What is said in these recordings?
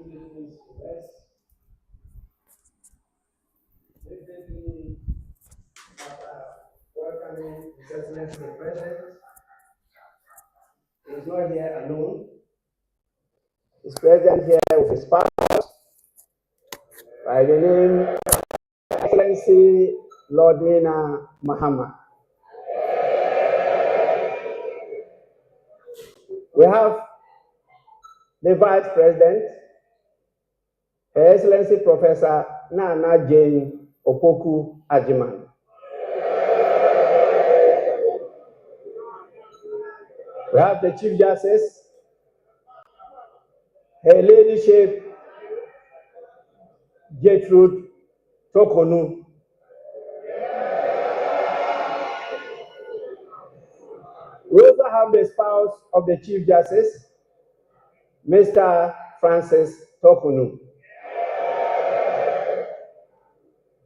Definitely, after welcoming His Excellency the President, he is not here alone. He's present here with his spouse by the name Excellency Dramani Mahama. We have the Vice President, Her Excellency Professor Nana Jane Opoku Ajiman. We have the Chief Justice, Her Ladyship Gertrude Tokonu. We also have the spouse of the Chief Justice, Mr. Francis Tokonu.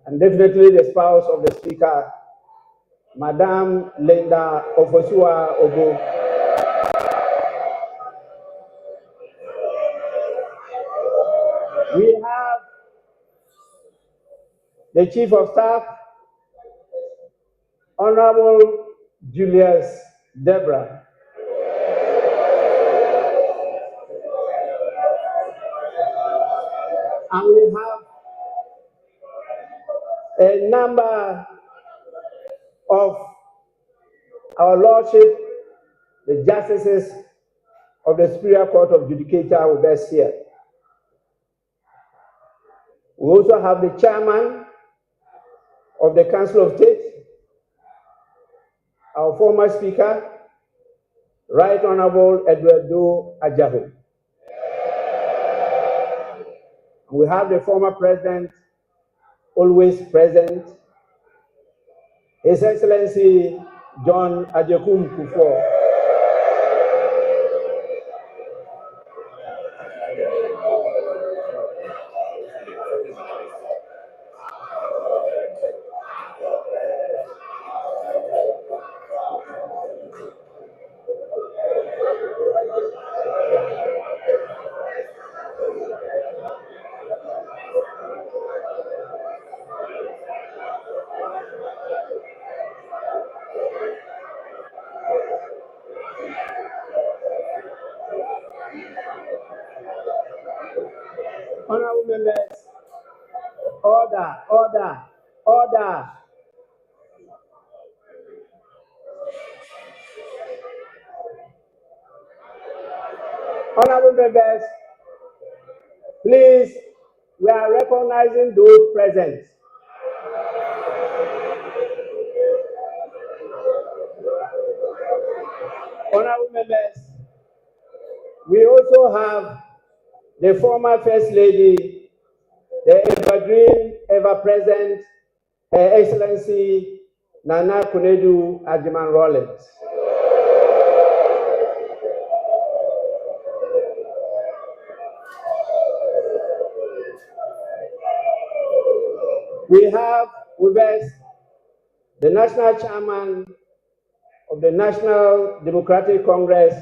And definitely the spouse of the Speaker, Madame Linda Ofosua Obo. We have the Chief of Staff, Honorable Julius Debra. And we have a number of our Lordship, the Justices of the Superior Court of Judicature with us here. We also have the Chairman of the Council of State, our former Speaker, Right Honorable Eduardo Ajaho. We have the former President, always present, His Excellency John Ajekum Kufuor. Honorable members, order, order, order. Honorable members, please, we are recognizing those present. Honorable members, we also have the former First Lady, the evergreen, ever-present, Her Excellency Nana Kunedu Ajiman Rawlings. We have with us the National Chairman of the National Democratic Congress,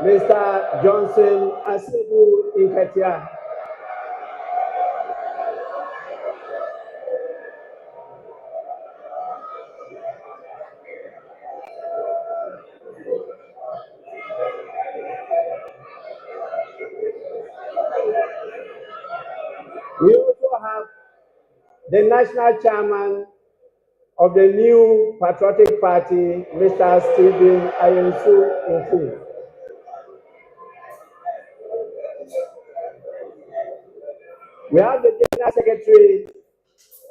Mr. Johnson Asidu Inketia. We also have the National Chairman of the new Patriotic Party, Mr. Stephen Ayensu Nfu. We have the General Secretary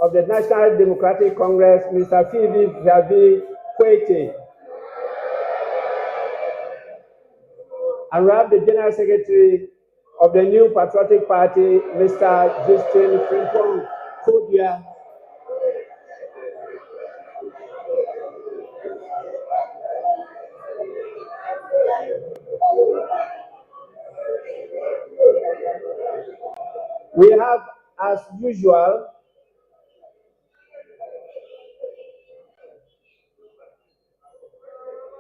of the National Democratic Congress, Mr. Phoebe Javi Kwete. And we have the General Secretary of the new Patriotic Party, Mr. Justin Frimpong Kodia. We have, as usual,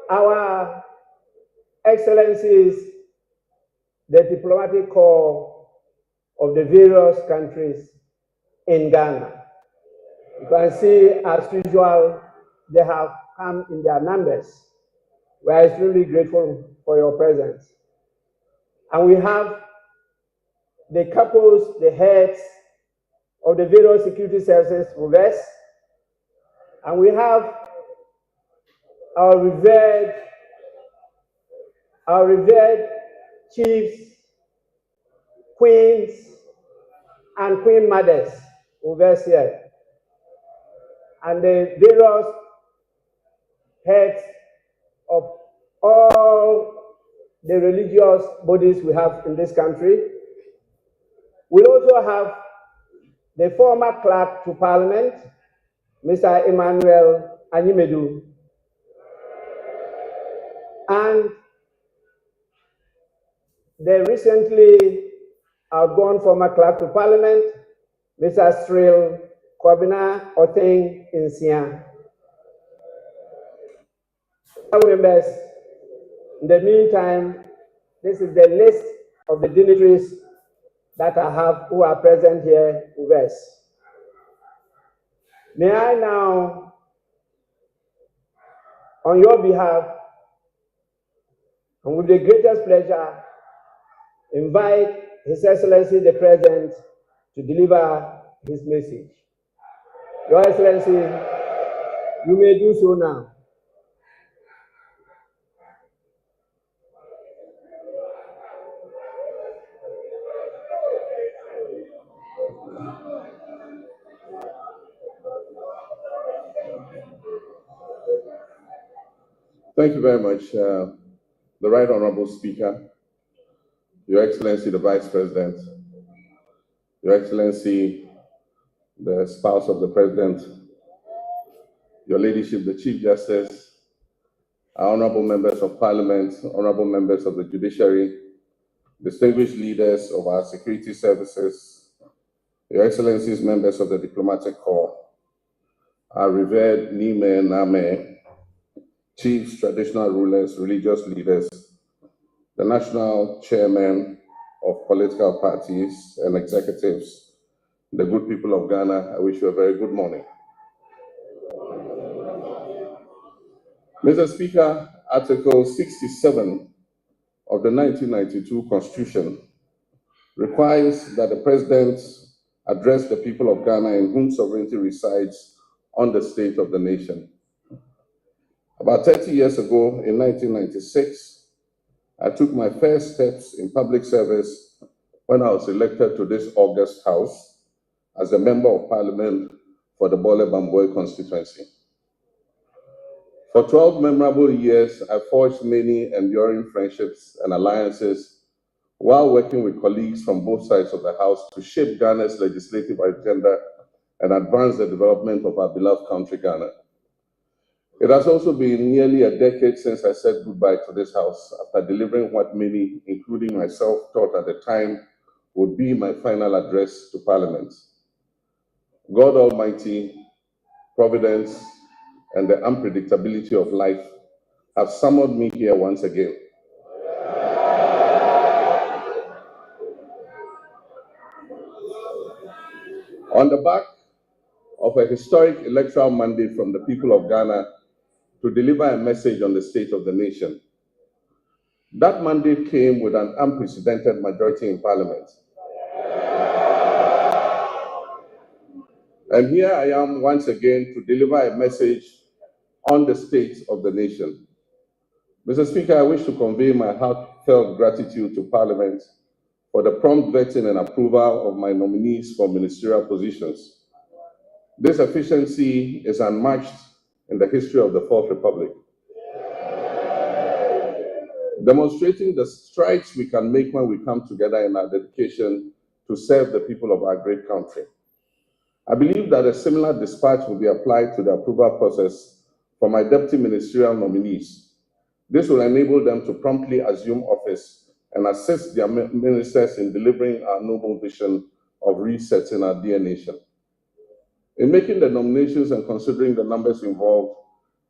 our Excellencies, the Diplomatic Corps of the various countries in Ghana. You can see, as usual, they have come in their numbers. We are extremely grateful for your presence. And we have the couples, the heads of the various security services with us. And we have our revered chiefs, queens, and queen mothers with us here. And the various heads of all the religious bodies we have in this country. We also have the former clerk to Parliament, Mr. Emmanuel Anyimedu, and the recently outgone former clerk to Parliament, Mr. Cyril Kwabena Oteng Insia. Members, in the meantime, this is the list of the dignitaries that I have who are present here with us. May I now, on your behalf, and with the greatest pleasure, invite His Excellency the President to deliver his message. Your Excellency, you may do so now. Thank you very much, the Right Honorable Speaker, Your Excellency the Vice President, Your Excellency the spouse of the President, Your Ladyship the Chief Justice, our Honorable Members of Parliament, Honorable Members of the Judiciary, distinguished leaders of our security services, Your Excellencies, members of the Diplomatic Corps, our revered Nime Name, chiefs, traditional rulers, religious leaders, the national chairman of political parties and executives, the good people of Ghana, I wish you a very good morning. Mr. Speaker, Article 67 of the 1992 Constitution requires that the President address the people of Ghana in whom sovereignty resides on the state of the nation. About 30 years ago, in 1996, I took my first steps in public service when I was elected to this august house as a member of Parliament for the Bole Bamboy constituency. For 12 memorable years, I forged many enduring friendships and alliances while working with colleagues from both sides of the House to shape Ghana's legislative agenda and advance the development of our beloved country, Ghana. It has also been nearly a decade since I said goodbye to this House after delivering what many, including myself, thought at the time would be my final address to Parliament. God Almighty, Providence, and the unpredictability of life have summoned me here once again. On the back of a historic electoral mandate from the people of Ghana to deliver a message on the state of the nation. That mandate came with an unprecedented majority in Parliament. And here I am once again to deliver a message on the state of the nation. Mr. Speaker, I wish to convey my heartfelt gratitude to Parliament for the prompt vetting and approval of my nominees for ministerial positions. This efficiency is unmatched in the history of the Fourth Republic, demonstrating the strides we can make when we come together in our dedication to serve the people of our great country. I believe that a similar dispatch will be applied to the approval process for my deputy ministerial nominees. This will enable them to promptly assume office and assist their ministers in delivering our noble vision of resetting our dear nation. In making the nominations and considering the numbers involved,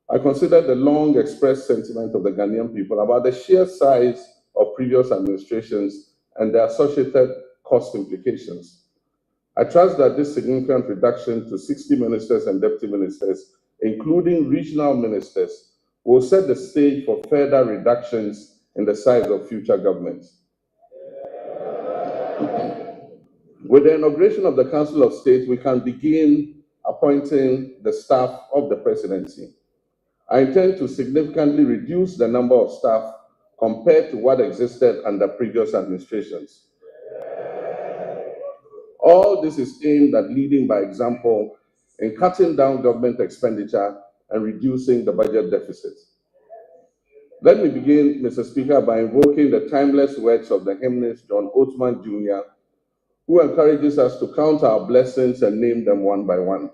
I consider the long expressed sentiment of the Ghanaian people about the sheer size of previous administrations and the associated cost implications. I trust that this significant reduction to 60 ministers and deputy ministers, including regional ministers, will set the stage for further reductions in the size of future governments. With the inauguration of the Council of State, we can begin appointing the staff of the presidency. I intend to significantly reduce the number of staff compared to what existed under previous administrations. All this is aimed at leading by example in cutting down government expenditure and reducing the budget deficit. Let me begin, Mr. Speaker, by invoking the timeless words of the hymnist John Oatman Jr., who encourages us to count our blessings and name them one by one.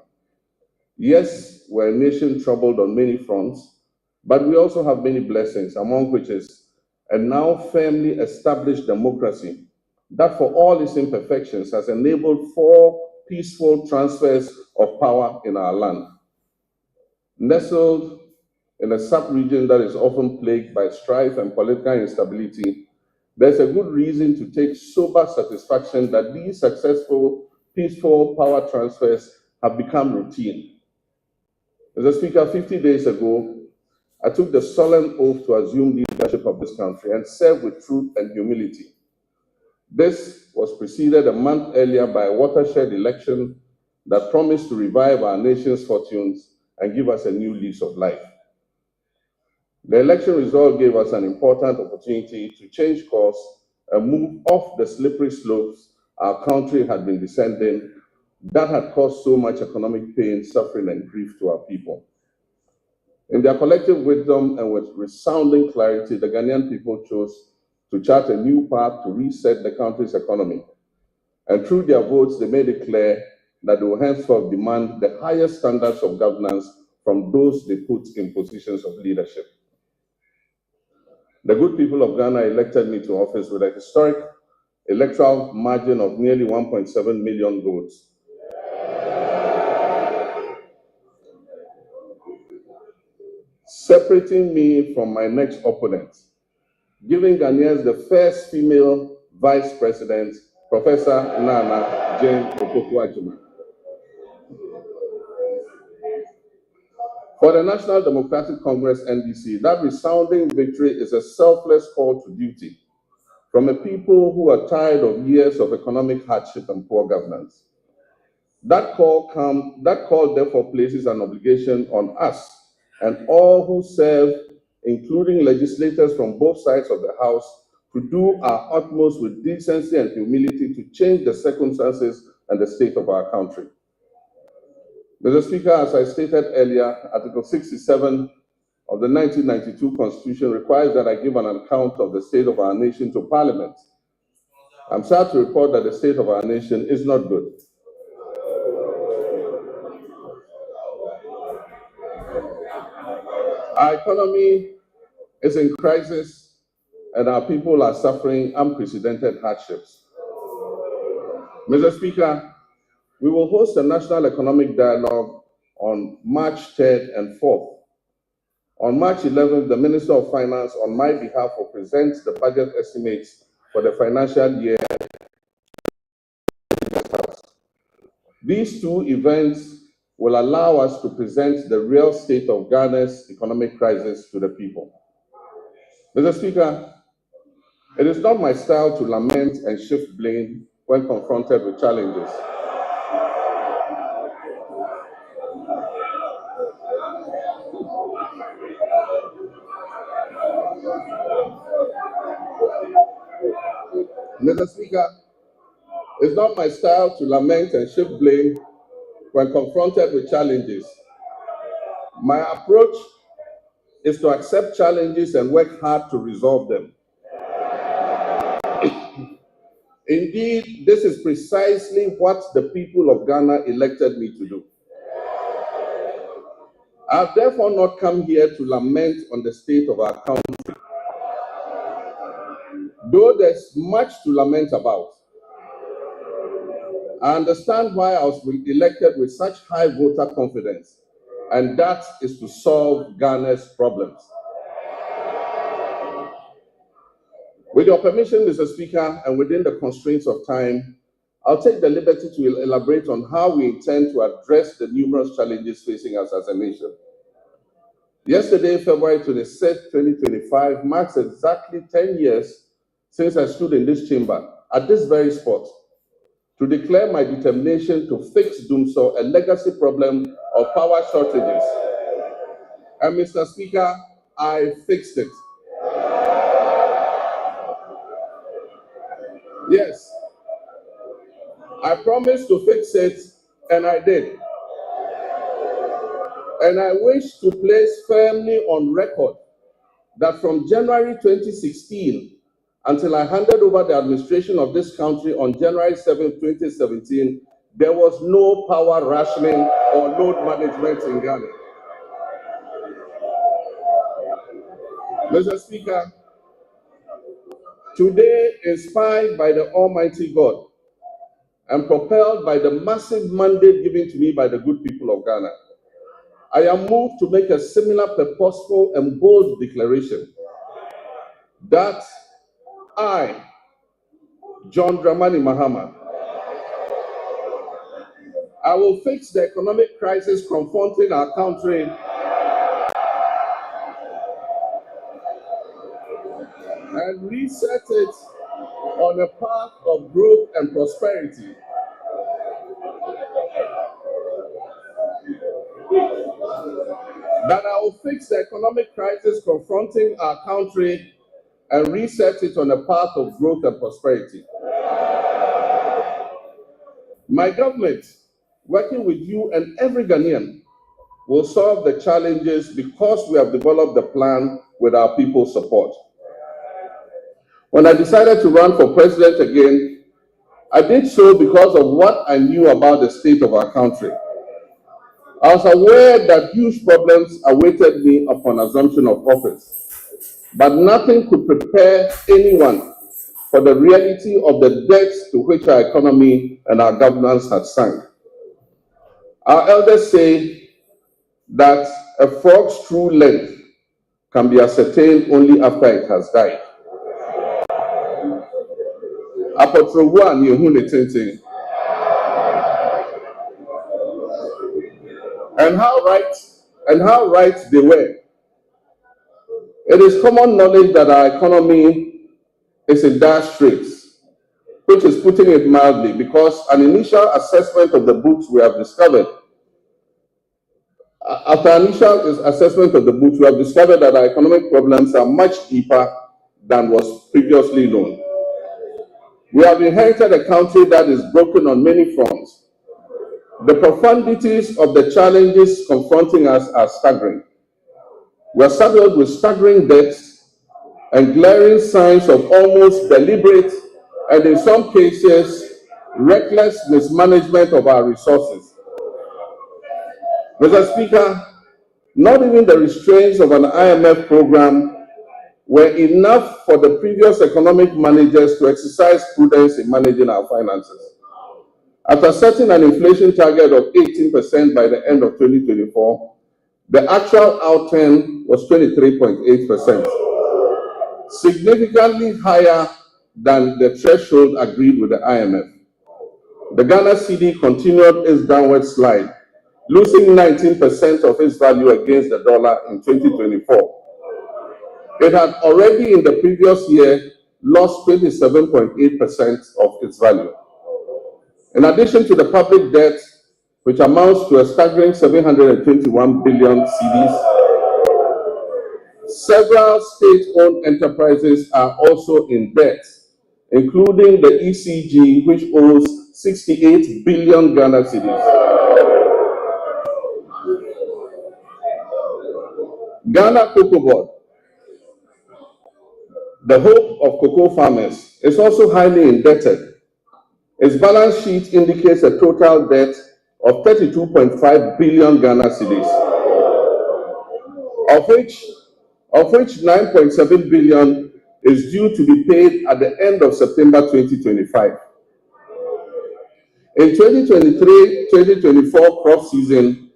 Yes, we're a nation troubled on many fronts, but we also have many blessings, among which is a now firmly established democracy that, for all its imperfections, has enabled 4 peaceful transfers of power in our land. Nestled in a sub-region that is often plagued by strife and political instability, there's a good reason to take sober satisfaction that these successful, peaceful power transfers have become routine. Mr. Speaker, 50 days ago, I took the solemn oath to assume leadership of this country and serve with truth and humility. This was preceded a month earlier by a watershed election that promised to revive our nation's fortunes and give us a new lease of life. The election result gave us an important opportunity to change course and move off the slippery slopes our country had been descending that had caused so much economic pain, suffering, and grief to our people. In their collective wisdom and with resounding clarity, the Ghanaian people chose to chart a new path to reset the country's economy. And through their votes, they made it clear that they will henceforth demand the highest standards of governance from those they put in positions of leadership. The good people of Ghana elected me to office with a historic electoral margin of nearly 1.7 million votes. Separating me from my next opponent, giving Ghanaians the first female vice president, Professor Nana Jane Opoku-Agyeman. For the National Democratic Congress, NDC, that resounding victory is a selfless call to duty from a people who are tired of years of economic hardship and poor governance. That call therefore places an obligation on us and all who serve, including legislators from both sides of the House, to do our utmost with decency and humility to change the circumstances and the state of our country. Mr. Speaker, as I stated earlier, Article 67 of the 1992 Constitution requires that I give an account of the state of our nation to Parliament. I'm sad to report that the state of our nation is not good. Our economy is in crisis and our people are suffering unprecedented hardships. Mr. Speaker, we will host a national economic dialogue on March 3rd and 4th. On March 11th, the Minister of Finance, on my behalf, will present the budget estimates for the financial year. These 2 events will allow us to present the real state of Ghana's economic crisis to the people. Mr. Speaker, it is not my style to lament and shift blame when confronted with challenges. Mr. Speaker, it's not my style to lament and shift blame when confronted with challenges. My approach is to accept challenges and work hard to resolve them. Indeed, this is precisely what the people of Ghana elected me to do. I have therefore not come here to lament on the state of our country, though there's much to lament about. I understand why I was elected with such high voter confidence, and that is to solve Ghana's problems. With With your permission, Mr. Speaker, and within the constraints of time, I'll take the liberty to elaborate on how we intend to address the numerous challenges facing us as a nation. Yesterday, February 26, 2025, marks exactly 10 years since I stood in this chamber at this very spot to declare my determination to fix Dumsor, a legacy problem of power shortages. And Mr. Speaker, I fixed it. Yes, I promised to fix it, and I did. And I wish to place firmly on record that from January 2016 until I handed over the administration of this country on January 7, 2017, there was no power rationing or load management in Ghana. Mr. Speaker, today, inspired by the Almighty God and propelled by the massive mandate given to me by the good people of Ghana, I am moved to make a similar purposeful and bold declaration that I, John Dramani Mahama, I will fix the economic crisis confronting our country and reset it on a path of growth and prosperity. That I will fix the economic crisis confronting our country and reset it on a path of growth and prosperity. My government, working with you and every Ghanaian, will solve the challenges because we have developed a plan with our people's support. When I decided to run for president again, I did so because of what I knew about the state of our country. I was aware that huge problems awaited me upon assumption of office, but nothing could prepare anyone for the reality of the depths to which our economy and our governance had sunk. Our elders say that a frog's true length can be ascertained only after it has died. And how right they were. It is common knowledge that our economy is in dire straits, which is putting it mildly, because an initial assessment of the books we have discovered, that our economic problems are much deeper than was previously known. We have inherited a country that is broken on many fronts. The profundities of the challenges confronting us are staggering. We are saddled with staggering debts and glaring signs of almost deliberate and, in some cases, reckless mismanagement of our resources. Mr. Speaker, not even the restraints of an IMF program were enough for the previous economic managers to exercise prudence in managing our finances. After setting an inflation target of 18% by the end of 2024, the actual outturn was 23.8%, significantly higher than the threshold agreed with the IMF. The Ghana cedi continued its downward slide, losing 19% of its value against the dollar in 2024. It had already in the previous year lost 27.8% of its value. In addition to the public debt, which amounts to a staggering 721 billion cedis, several state-owned enterprises are also in debt, including the ECG, which owes 68 billion Ghana cedis. Ghana Cocoa Board, the hope of cocoa farmers, is also highly indebted. Its balance sheet indicates a total debt of 32.5 billion Ghana cedis, of which 9.7 billion is due to be paid at the end of September 2025. In 2023-2024 crop season,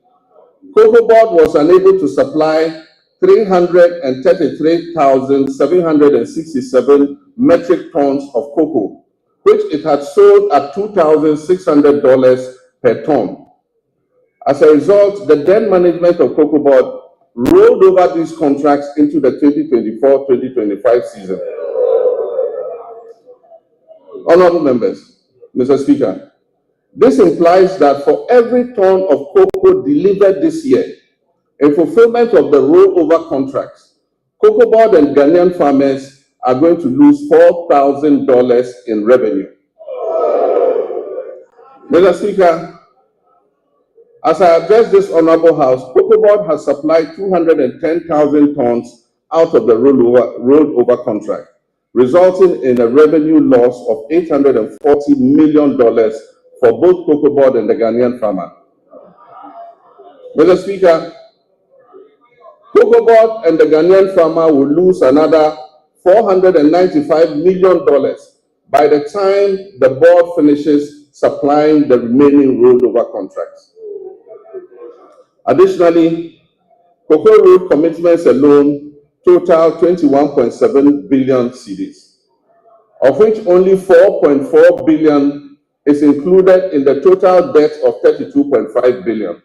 Cocoa Board was unable to supply 333,767 metric tons of cocoa, which it had sold at $2,600 per ton. As a result, the then management of Cocoa Board rolled over these contracts into the 2024-2025 season. Honorable members, Mr. Speaker, this implies that for every ton of cocoa delivered this year, in fulfillment of the rollover contracts, Cocoa Board and Ghanaian farmers are going to lose $4,000 in revenue. Mr. Speaker, as I address this honorable House, Cocoa Board has supplied 210,000 tons out of the rolled over contract, resulting in a revenue loss of $840 million for both Cocoa Board and the Ghanaian farmer. Mr. Speaker, Cocoa Board and the Ghanaian farmer will lose another $495 million by the time the board finishes supplying the remaining rolled over contracts. Additionally, cocoa road commitments alone total 21.7 billion cedis, of which only 4.4 billion is included in the total debt of 32.5 billion.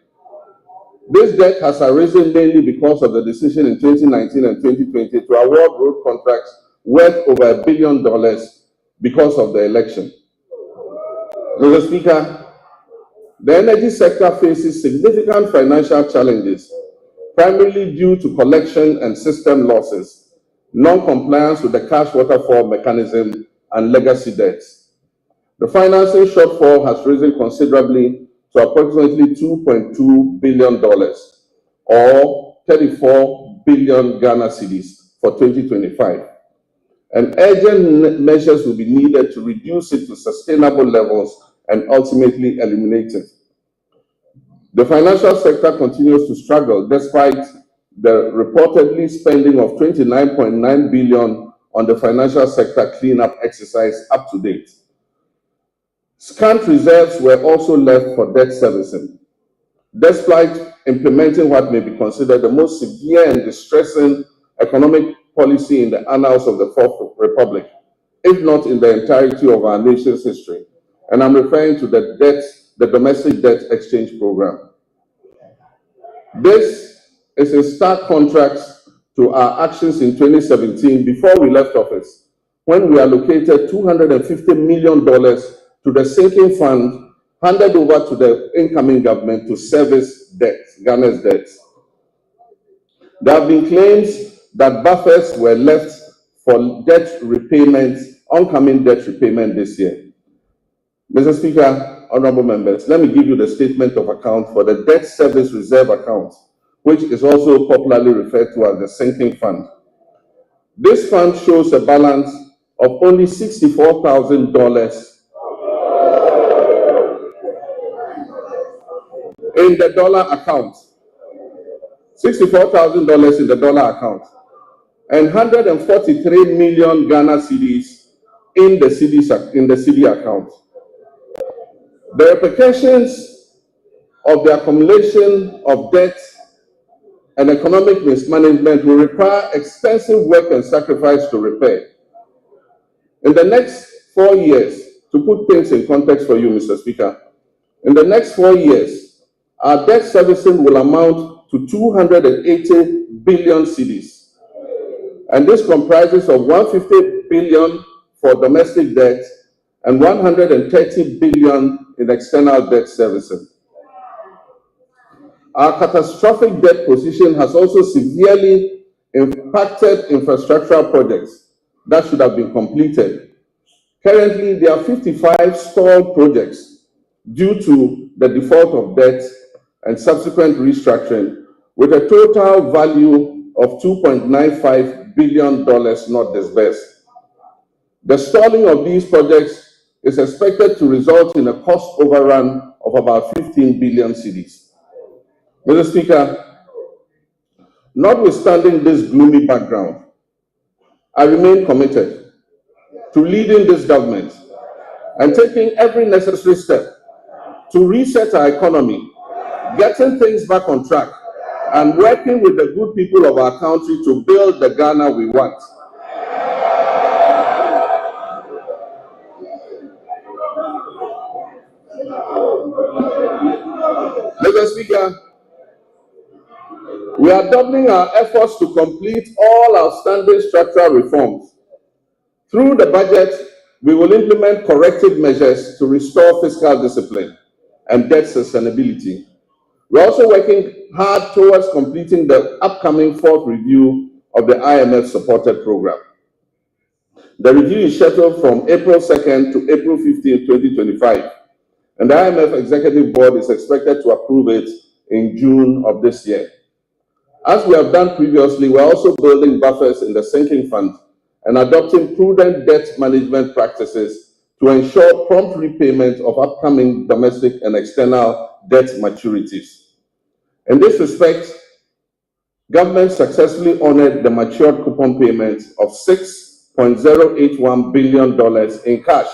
This debt has arisen mainly because of the decision in 2019 and 2020 to award road contracts worth over $1 billion because of the election. Mr. Speaker, the energy sector faces significant financial challenges, primarily due to collection and system losses, non-compliance with the cash waterfall mechanism, and legacy debts. The financing shortfall has risen considerably to approximately $2.2 billion, or 34 billion Ghana cedis for 2025. And urgent measures will be needed to reduce it to sustainable levels and ultimately eliminate it. The financial sector continues to struggle despite the reportedly spending of 29.9 billion on the financial sector cleanup exercise up to date. Scant reserves were also left for debt servicing, despite implementing what may be considered the most severe and distressing economic policy in the annals of the Fourth Republic, if not in the entirety of our nation's history. And I'm referring to the domestic debt exchange program. This is in stark contrast to our actions in 2017 before we left office, when we allocated $250 million to the sinking fund handed over to the incoming government to service debts, Ghana's debts. There have been claims that buffers were left for debt repayment, oncoming debt repayment this year. Mr. Speaker, honorable members, let me give you the statement of account for the debt service reserve account, which is also popularly referred to as the sinking fund. This fund shows a balance of only $64,000 in the dollar account, $64,000 in the dollar account, and 143 million Ghana cedis in the CD account. The repercussions of the accumulation of debt and economic mismanagement will require extensive work and sacrifice to repair. In the next 4 years, to put things in context for you, Mr. Speaker, in the next 4 years, our debt servicing will amount to 280 billion cedis. And this comprises of 150 billion for domestic debt and 130 billion in external debt servicing. Our catastrophic debt position has also severely impacted infrastructural projects that should have been completed. Currently, there are 55 stalled projects due to the default of debt and subsequent restructuring, with a total value of $2.95 billion not disbursed. The stalling of these projects is expected to result in a cost overrun of about 15 billion cedis. Mr. Speaker, notwithstanding this gloomy background, I remain committed to leading this government and taking every necessary step to reset our economy, getting things back on track, and working with the good people of our country to build the Ghana we want. Mr. Speaker, we are doubling our efforts to complete all outstanding structural reforms. Through the budget, we will implement corrective measures to restore fiscal discipline and debt sustainability. We're also working hard towards completing the upcoming fourth review of the IMF-supported program. The review is scheduled from April 2nd to April 15, 2025, and the IMF Executive Board is expected to approve it in June of this year. As we have done previously, we're also building buffers in the sinking fund and adopting prudent debt management practices to ensure prompt repayment of upcoming domestic and external debt maturities. In this respect, government successfully honored the matured coupon payment of $6.081 billion in cash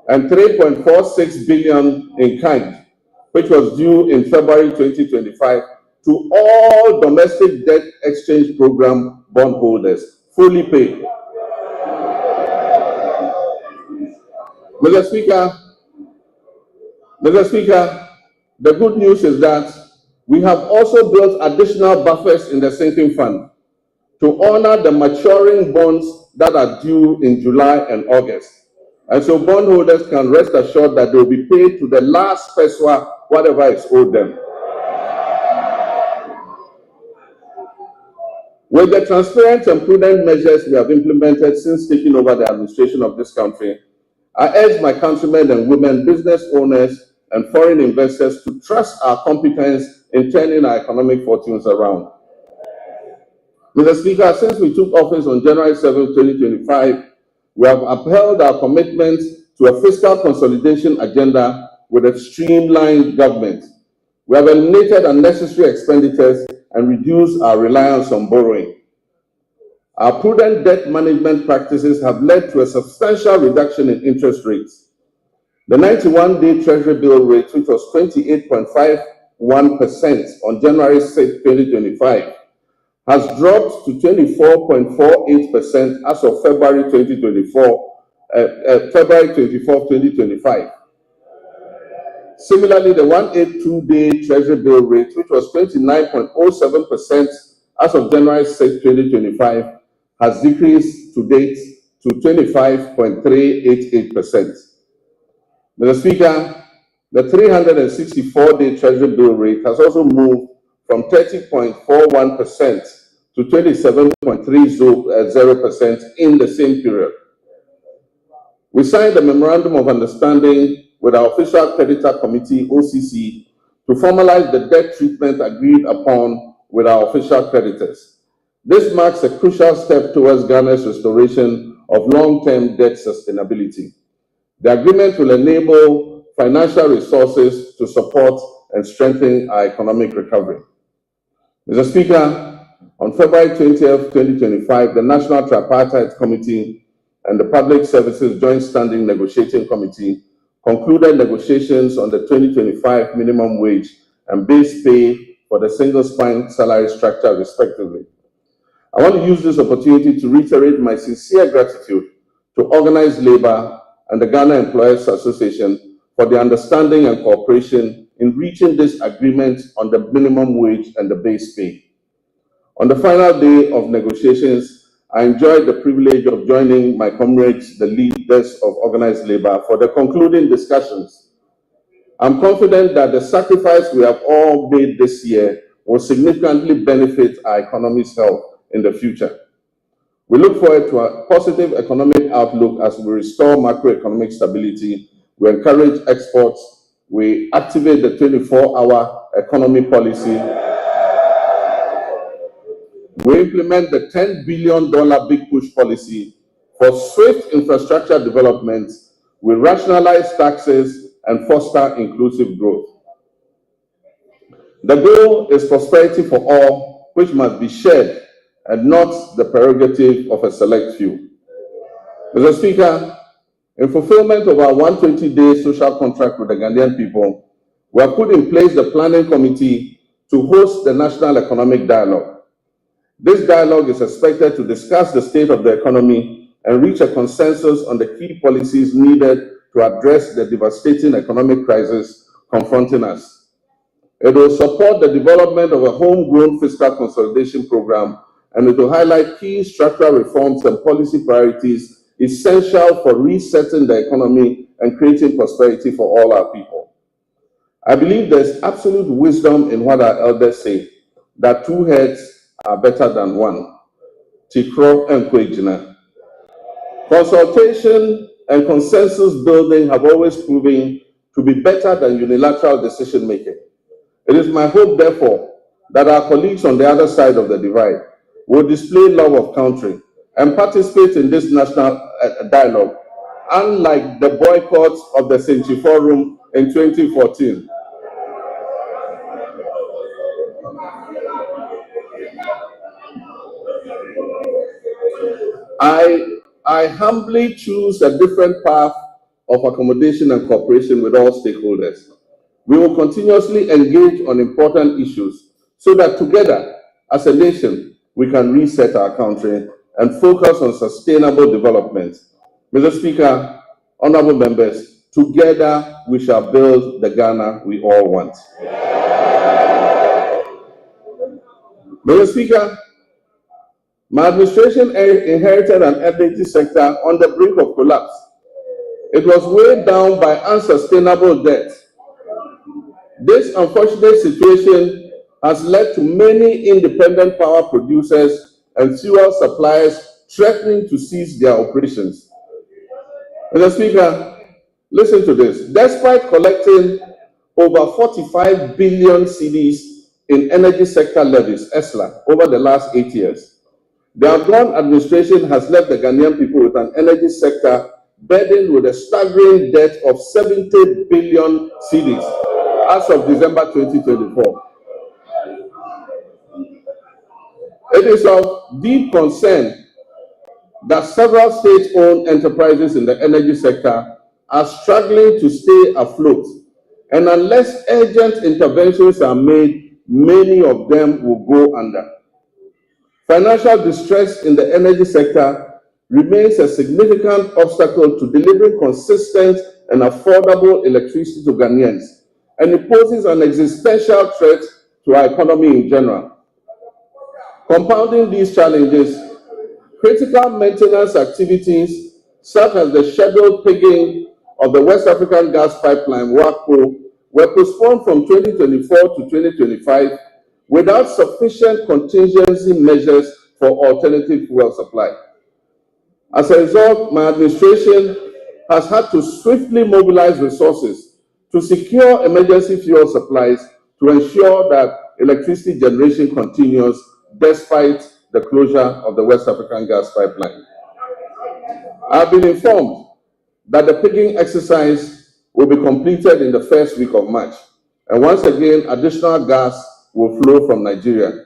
and $3.46 billion in kind, which was due in February 2025 to all domestic debt exchange program bondholders, fully paid. Mr. Speaker, the good news is that we have also built additional buffers in the sinking fund to honor the maturing bonds that are due in July and August. And so bondholders can rest assured that they will be paid to the last peswa, whatever is owed them. With the transparent and prudent measures we have implemented since taking over the administration of this country, I urge my countrymen and women, business owners, and foreign investors to trust our competence in turning our economic fortunes around. Mr. Speaker, since we took office on January 7, 2025, we have upheld our commitment to a fiscal consolidation agenda with a streamlined government. We have eliminated unnecessary expenditures and reduced our reliance on borrowing. Our prudent debt management practices have led to a substantial reduction in interest rates. The 91-day Treasury bill rate, which was 28.51% on January 6, 2025, has dropped to 24.48% as of February 24, 2025. Similarly, the 182-day Treasury bill rate, which was 29.07% as of January 6, 2025, has decreased to date to 25.388%. Mr. Speaker, the 364-day Treasury bill rate has also moved from 30.41% to 27.30% in the same period. We signed a Memorandum of Understanding with our Official Creditor Committee, OCC, to formalize the debt treatment agreed upon with our official creditors. This marks a crucial step towards Ghana's restoration of long-term debt sustainability. The agreement will enable financial resources to support and strengthen our economic recovery. Mr. Speaker, on February 20th, 2025, the National Tripartite Committee and the Public Services Joint Standing Negotiating Committee concluded negotiations on the 2025 minimum wage and base pay for the single-spine salary structure, respectively. I want to use this opportunity to reiterate my sincere gratitude to organized labor and the Ghana Employers Association for the understanding and cooperation in reaching this agreement on the minimum wage and the base pay. On the final day of negotiations, I enjoyed the privilege of joining my comrades, the leaders of organized labor, for the concluding discussions. I'm confident that the sacrifice we have all made this year will significantly benefit our economy's health in the future. We look forward to a positive economic outlook as we restore macroeconomic stability, we encourage exports, we activate the 24-hour economy policy, we implement the $10 billion Big Push policy for swift infrastructure development, we rationalize taxes and foster inclusive growth. The goal is prosperity for all, which must be shared and not the prerogative of a select few. Mr. Speaker, in fulfillment of our 120-day social contract with the Ghanaian people, we have put in place the planning committee to host the National Economic Dialogue. This dialogue is expected to discuss the state of the economy and reach a consensus on the key policies needed to address the devastating economic crisis confronting us. It will support the development of a homegrown fiscal consolidation program, and it will highlight key structural reforms and policy priorities essential for resetting the economy and creating prosperity for all our people. I believe there's absolute wisdom in what our elders say, that two heads are better than one. Tikro and Kwejina. Consultation and consensus building have always proven to be better than unilateral decision making. It is my hope, therefore, that our colleagues on the other side of the divide will display love of country and participate in this national dialogue, unlike the boycott of the Senchi Forum in 2014. I humbly choose a different path of accommodation and cooperation with all stakeholders. We will continuously engage on important issues so that together, as a nation, we can reset our country and focus on sustainable development. Mr. Speaker, honorable members, together we shall build the Ghana we all want. Mr. Speaker, my administration inherited an energy sector on the brink of collapse. It was weighed down by unsustainable debt. This unfortunate situation has led to many independent power producers and fuel suppliers threatening to cease their operations. Mr. Speaker, listen to this. Despite collecting over 45 billion cedis in energy sector levies, ESLA, over the last 8 years, the outgone administration has left the Ghanaian people with an energy sector burdened with a staggering debt of 70 billion cedis as of December 2024. It is of deep concern that several state-owned enterprises in the energy sector are struggling to stay afloat, and unless urgent interventions are made, many of them will go under. Financial distress in the energy sector remains a significant obstacle to delivering consistent and affordable electricity to Ghanaians, and it poses an existential threat to our economy in general. Compounding these challenges, critical maintenance activities such as the scheduled pigging of the West African gas pipeline, WAPO, were postponed from 2024 to 2025 without sufficient contingency measures for alternative fuel supply. As a result, my administration has had to swiftly mobilize resources to secure emergency fuel supplies to ensure that electricity generation continues despite the closure of the West African gas pipeline. I've been informed that the pigging exercise will be completed in the first week of March, and once again, additional gas will flow from Nigeria.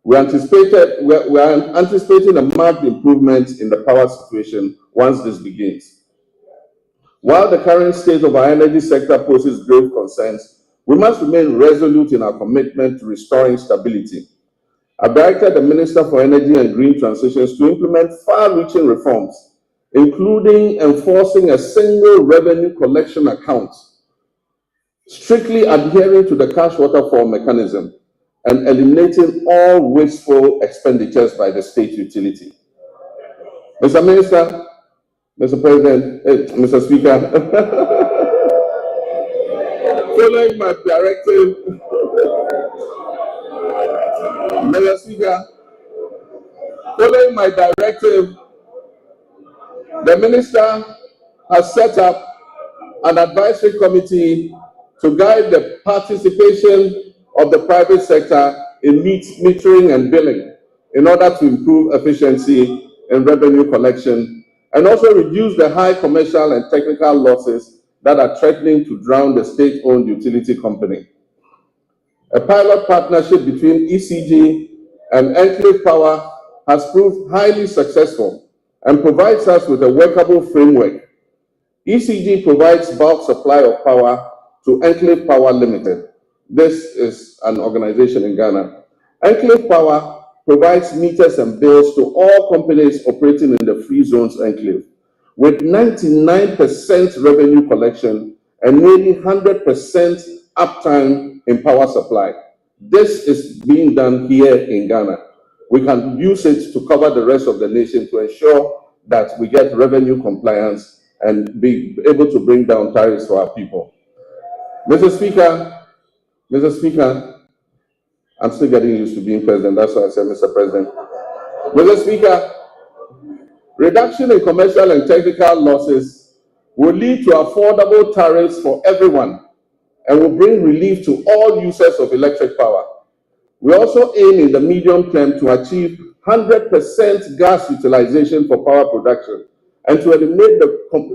We are anticipating a marked improvement in the power situation once this begins. While the current state of our energy sector poses grave concerns, we must remain resolute in our commitment to restoring stability. I've directed the Minister for Energy and Green Transitions to implement far-reaching reforms, including enforcing a single revenue collection account, strictly adhering to the cash waterfall mechanism, and eliminating all wasteful expenditures by the state utility. Mr. Minister, Mr. President, Mr. Speaker, following my directive, Mr. Speaker, following my directive, the Minister has set up an advisory committee to guide the participation of the private sector in metering and billing in order to improve efficiency in revenue collection and also reduce the high commercial and technical losses that are threatening to drown the state-owned utility company. A pilot partnership between ECG and Enclave Power has proved highly successful and provides us with a workable framework. ECG provides bulk supply of power to Enclave Power Limited, This is an organization in Ghana. Enclave Power provides meters and bills to all companies operating in the free zones enclave, with 99% revenue collection and nearly 100% uptime in power supply. This is being done here in Ghana. We can use it to cover the rest of the nation to ensure that we get revenue compliance and be able to bring down tariffs for our people. Mr. Speaker, I'm still getting used to being president. That's why I said Mr. President. Mr. Speaker, reduction in commercial and technical losses will lead to affordable tariffs for everyone and will bring relief to all users of electric power. We also aim in the medium term to achieve 100% gas utilization for power production and to eliminate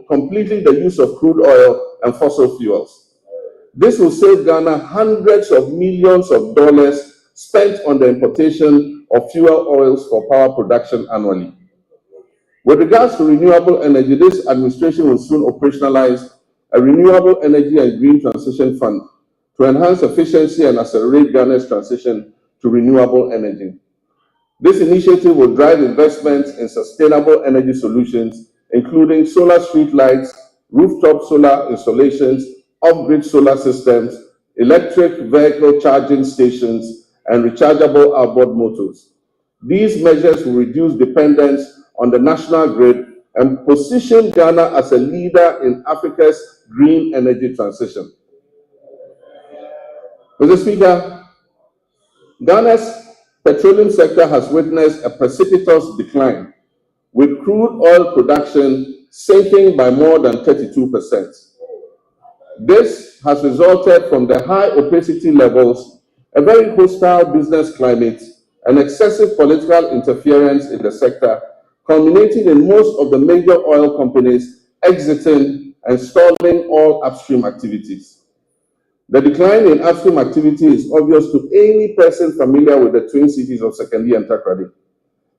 completely the use of crude oil and fossil fuels. This will save Ghana hundreds of millions of dollars spent on the importation of fuel oils for power production annually. With regards to renewable energy, this administration will soon operationalize a renewable energy and green transition fund to enhance efficiency and accelerate Ghana's transition to renewable energy. This initiative will drive investments in sustainable energy solutions, including solar street lights, rooftop solar installations, off-grid solar systems, electric vehicle charging stations, and rechargeable outboard motors. These measures will reduce dependence on the national grid and position Ghana as a leader in Africa's green energy transition. Mr. Speaker, Ghana's petroleum sector has witnessed a precipitous decline, with crude oil production sinking by more than 32%. This has resulted from the high opacity levels, a very hostile business climate, and excessive political interference in the sector, culminating in most of the major oil companies exiting and stalling all upstream activities. The decline in upstream activity is obvious to any person familiar with the twin cities of Sekondi and Takoradi.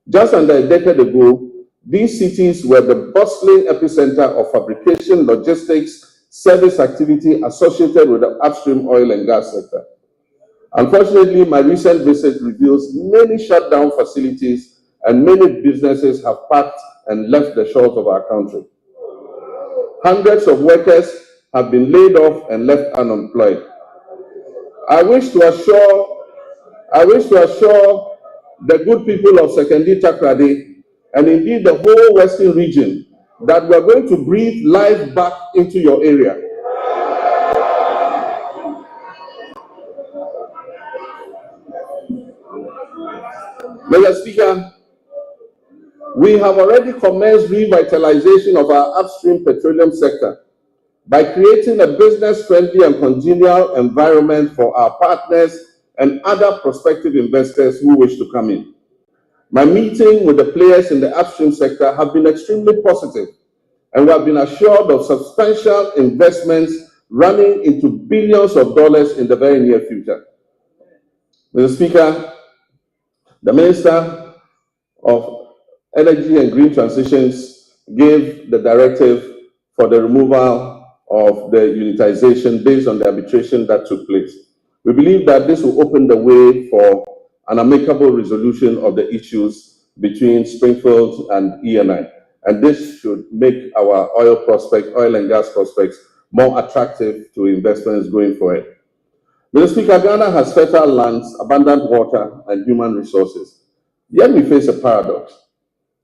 Just under a decade ago, these cities were the bustling epicenter of fabrication, logistics, service activity associated with the upstream oil and gas sector. Unfortunately, my recent visit reveals many shut down facilities and many businesses have packed and left the shores of our country. Hundreds of workers have been laid off and left unemployed. I wish to assure the good people of Sekondi Takoradi and indeed the whole Western region that we are going to breathe life back into your area. Mr. Speaker, we have already commenced revitalization of our upstream petroleum sector by creating a business-friendly and congenial environment for our partners and other prospective investors who wish to come in. My meeting with the players in the upstream sector have been extremely positive, and we have been assured of substantial investments running into billions of dollars in the very near future. Mr. Speaker, the Minister of Energy and Green Transitions gave the directive for the removal of the unitization based on the arbitration that took place. We believe that this will open the way for an amicable resolution of the issues between Springfield and ENI. And this should make our oil and gas prospects more attractive to investments going forward. Mr. Speaker, Ghana has fertile lands, abundant water, and human resources. Yet we face a paradox.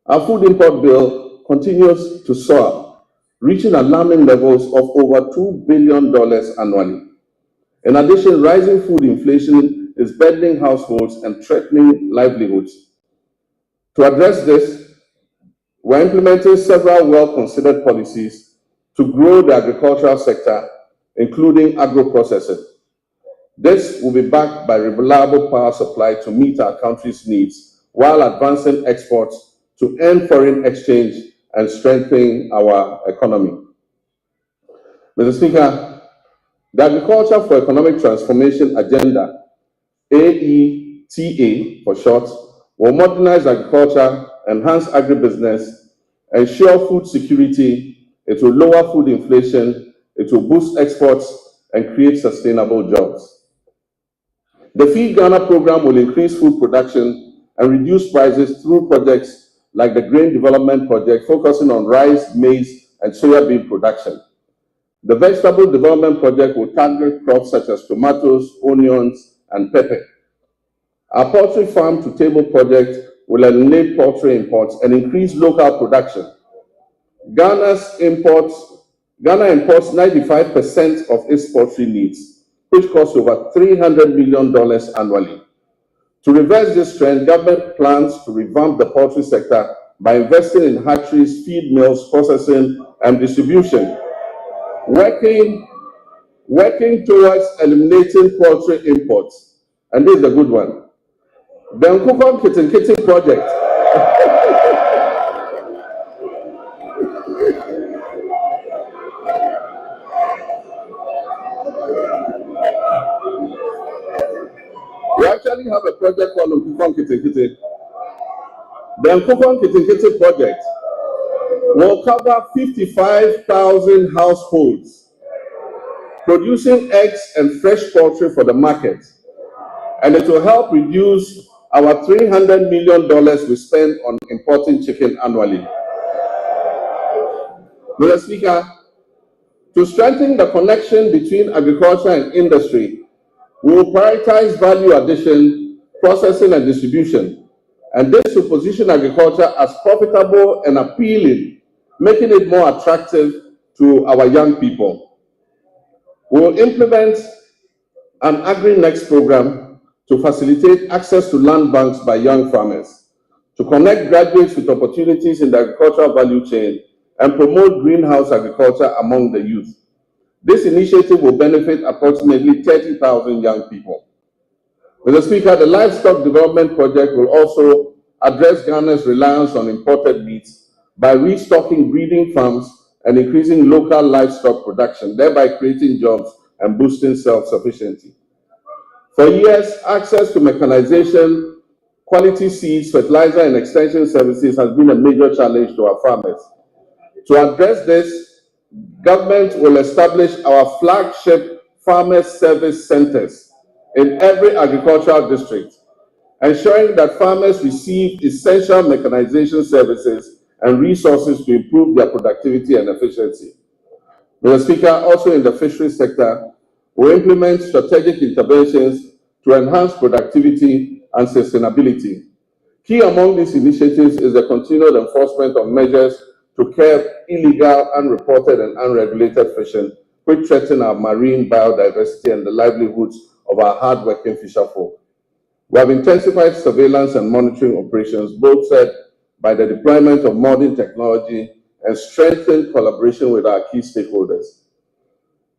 Our food import bill continues to soar, reaching alarming levels of over $2 billion annually. In addition, rising food inflation is burdening households and threatening livelihoods. To address this, we're implementing several well-considered policies to grow the agricultural sector, including agro-processing. This will be backed by reliable power supply to meet our country's needs while advancing exports to earn foreign exchange and strengthen our economy. Mr. Speaker, the Agriculture for Economic Transformation Agenda, AETA for short, will modernize agriculture, enhance agribusiness, ensure food security, it will lower food inflation, it will boost exports, and create sustainable jobs. The Feed Ghana program will increase food production and reduce prices through projects like the Grain Development Project, focusing on rice, maize, and soya bean production. The Vegetable Development Project will target crops such as tomatoes, onions, and pepper. Our Poultry Farm to Table project will eliminate poultry imports and increase local production. Ghana imports 95% of its poultry needs, which costs over $300 million annually. To reverse this trend, government plans to revamp the poultry sector by investing in hatcheries, feed mills, processing, and distribution, working towards eliminating poultry imports. And this is a good one. The Nkukon Kitten Kitten project. We actually have a project called Nkukon Kitten Kitten. The Nkukon Kitten Kitten project will cover 55,000 households producing eggs and fresh poultry for the market, and it will help reduce our $300 million we spend on importing chicken annually. Mr. Speaker, to strengthen the connection between agriculture and industry, we will prioritize value addition, processing, and distribution, and this will position agriculture as profitable and appealing, making it more attractive to our young people. We will implement an Agri-Next program to facilitate access to land banks by young farmers, to connect graduates with opportunities in the agricultural value chain, and promote greenhouse agriculture among the youth. This initiative will benefit approximately 30,000 young people. Mr. Speaker, the Livestock Development Project will also address Ghana's reliance on imported meats by restocking breeding farms and increasing local livestock production, thereby creating jobs and boosting self-sufficiency. For years, access to mechanization, quality seeds, fertilizer, and extension services has been a major challenge to our farmers. To address this, government will establish our flagship farmer service centers in every agricultural district, ensuring that farmers receive essential mechanization services and resources to improve their productivity and efficiency. Mr. Speaker, also in the fisheries sector, we implement strategic interventions to enhance productivity and sustainability. Key among these initiatives is the continued enforcement of measures to curb illegal, unreported, and unregulated fishing, which threaten our marine biodiversity and the livelihoods of our hard-working fisherfolk. We have intensified surveillance and monitoring operations, bolstered by the deployment of modern technology and strengthened collaboration with our key stakeholders.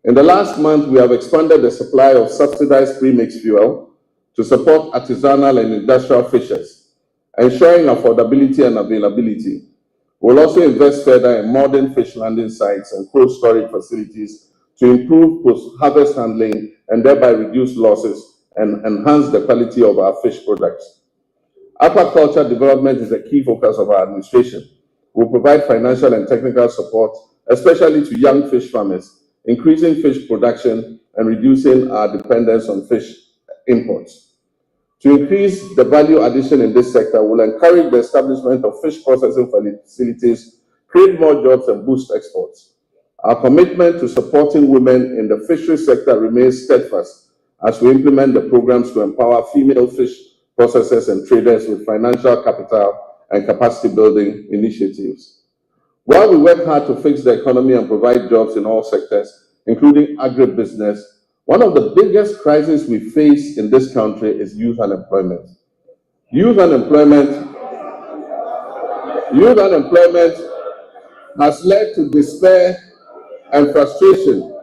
In the last month, we have expanded the supply of subsidized premixed fuel to support artisanal and industrial fishers, ensuring affordability and availability. We'll also invest further in modern fish landing sites and cold storage facilities to improve post-harvest handling and thereby reduce losses and enhance the quality of our fish products. Aquaculture development is a key focus of our administration. We'll provide financial and technical support, especially to young fish farmers, increasing fish production and reducing our dependence on fish imports. To increase the value addition in this sector, we'll encourage the establishment of fish processing facilities, create more jobs, and boost exports. Our commitment to supporting women in the fisheries sector remains steadfast as we implement the programs to empower female fish processors and traders with financial capital and capacity building initiatives. While we work hard to fix the economy and provide jobs in all sectors, including agribusiness, one of the biggest crises we face in this country is youth unemployment. Youth unemployment has led to despair and frustration.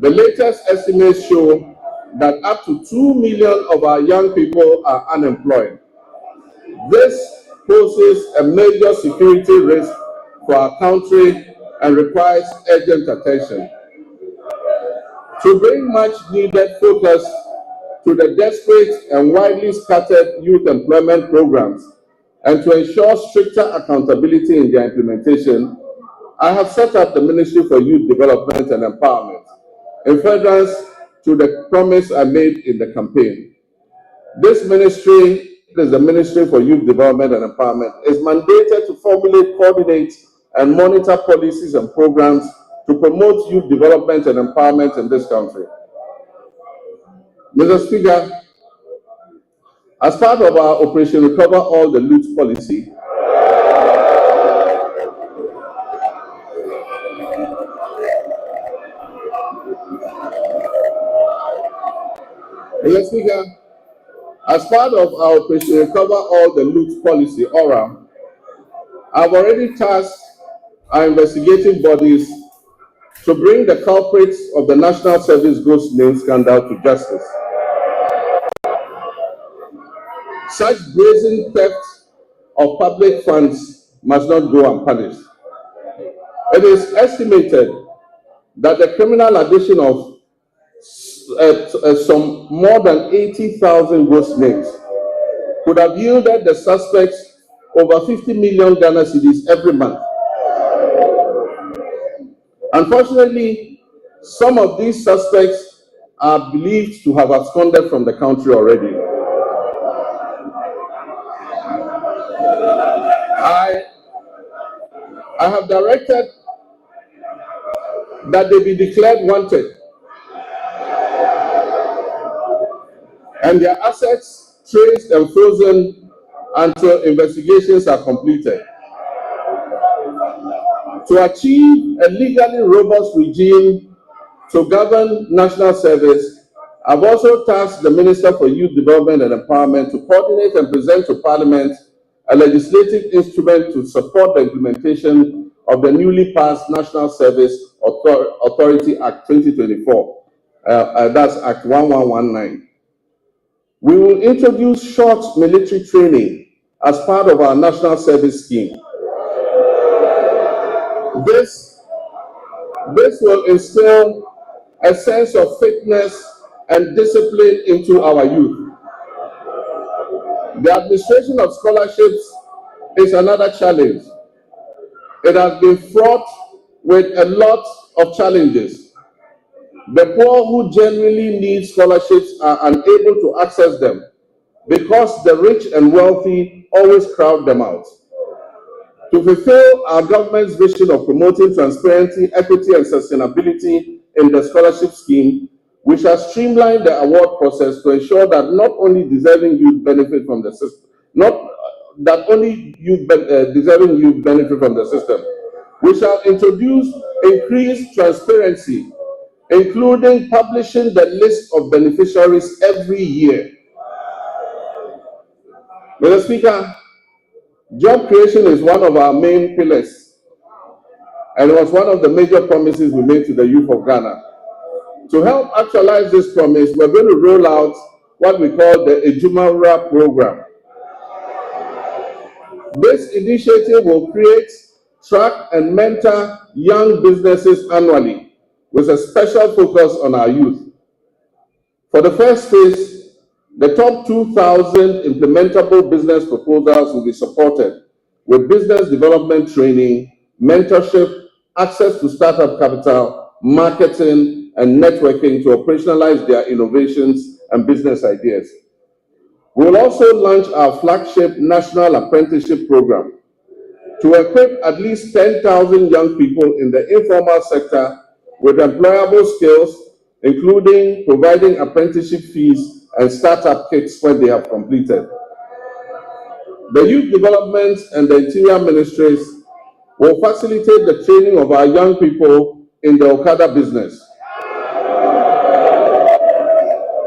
The latest estimates show that up to 2 million of our young people are unemployed. This poses a major security risk for our country and requires urgent attention. To bring much needed focus to the desperate and widely scattered youth employment programs and to ensure stricter accountability in their implementation, I have set up the Ministry for Youth Development and Empowerment in furtherance to the promise I made in the campaign. This ministry is the Ministry for Youth Development and Empowerment, is mandated to formulate, coordinate, and monitor policies and programs to promote youth development and empowerment in this country. Mr. Speaker, as part of our Operation Recover All the Loot policy, Mr. Speaker, as part of our Operation Recover All the Loot policy, ORA, I've already tasked our investigating bodies to bring the culprits of the National Service Ghost Name scandal to justice. Such brazen theft of public funds must not go unpunished. It is estimated that the criminal addition of some more than 80,000 ghost names could have yielded the suspects over 50 million Ghana cedis every month. Unfortunately, some of these suspects are believed to have absconded from the country already. I have directed that they be declared wanted and their assets traced and frozen until investigations are completed. To achieve a legally robust regime to govern national service, I've also tasked the Minister for Youth Development and Empowerment to coordinate and present to Parliament a legislative instrument to support the implementation of the newly passed National Service Authority Act 2024. That's Act 1119. We will introduce short military training as part of our national service scheme. This will instill a sense of fitness and discipline into our youth. The administration of scholarships is another challenge. It has been fraught with a lot of challenges. The poor who genuinely need scholarships are unable to access them because the rich and wealthy always crowd them out. To fulfill our government's vision of promoting transparency, equity, and sustainability in the scholarship scheme, we shall streamline the award process to ensure that not only deserving youth benefit from the system, deserving youth benefit from the system. We shall introduce increased transparency, including publishing the list of beneficiaries every year. Mr. Speaker, job creation is one of our main pillars, and it was one of the major promises we made to the youth of Ghana. To help actualize this promise, we're going to roll out what we call the Ejumawura program. This initiative will create, track, and mentor young businesses annually, with a special focus on our youth. For the first phase, the top 2,000 implementable business proposals will be supported with business development training, mentorship, access to startup capital, marketing, and networking to operationalize their innovations and business ideas. We will also launch our flagship National Apprenticeship Program to equip at least 10,000 young people in the informal sector with employable skills, including providing apprenticeship fees and startup kits when they have completed. The Youth Development and the Interior Ministries will facilitate the training of our young people in the Okada business.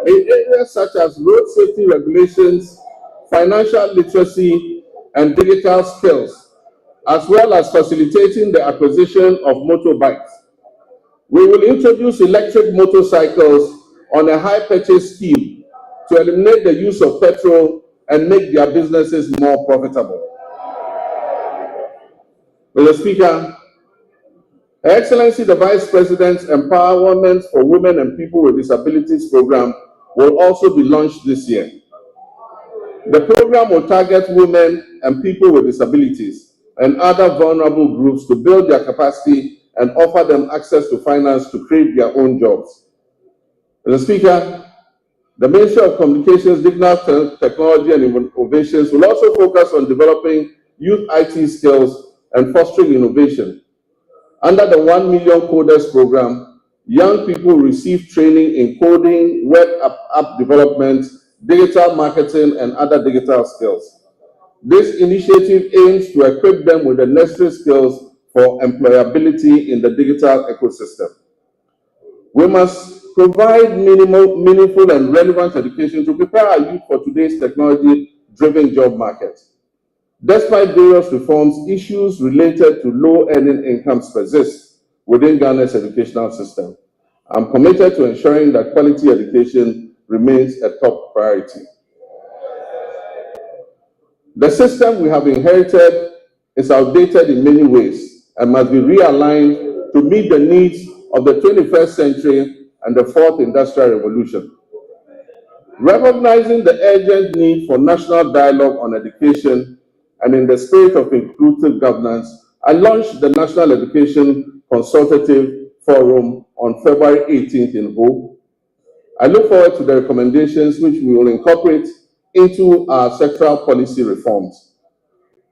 In areas such as road safety regulations, financial literacy, and digital skills, as well as facilitating the acquisition of motorbikes. We will introduce electric motorcycles on a high purchase scheme to eliminate the use of petrol and make their businesses more profitable. Mr. Speaker, Her Excellency the Vice President's Empowerment for Women and People with Disabilities program will also be launched this year. The program will target women and people with disabilities and other vulnerable groups to build their capacity and offer them access to finance to create their own jobs. Mr. Speaker, the Ministry of Communications, Digital Technology and Innovations will also focus on developing youth IT skills and fostering innovation. Under the 1 Million Coders program, young people receive training in coding, web app development, digital marketing, and other digital skills. This initiative aims to equip them with the necessary skills for employability in the digital ecosystem. We must provide meaningful and relevant education to prepare our youth for today's technology-driven job market. Despite various reforms, issues related to low-earning incomes persist within Ghana's educational system. I'm committed to ensuring that quality education remains a top priority. The system we have inherited is outdated in many ways and must be realigned to meet the needs of the 21st century and the fourth industrial revolution. Recognizing the urgent need for national dialogue on education and in the spirit of inclusive governance, I launched the National Education Consultative Forum on February 18th in Ho. I look forward to the recommendations which we will incorporate into our sectoral policy reforms.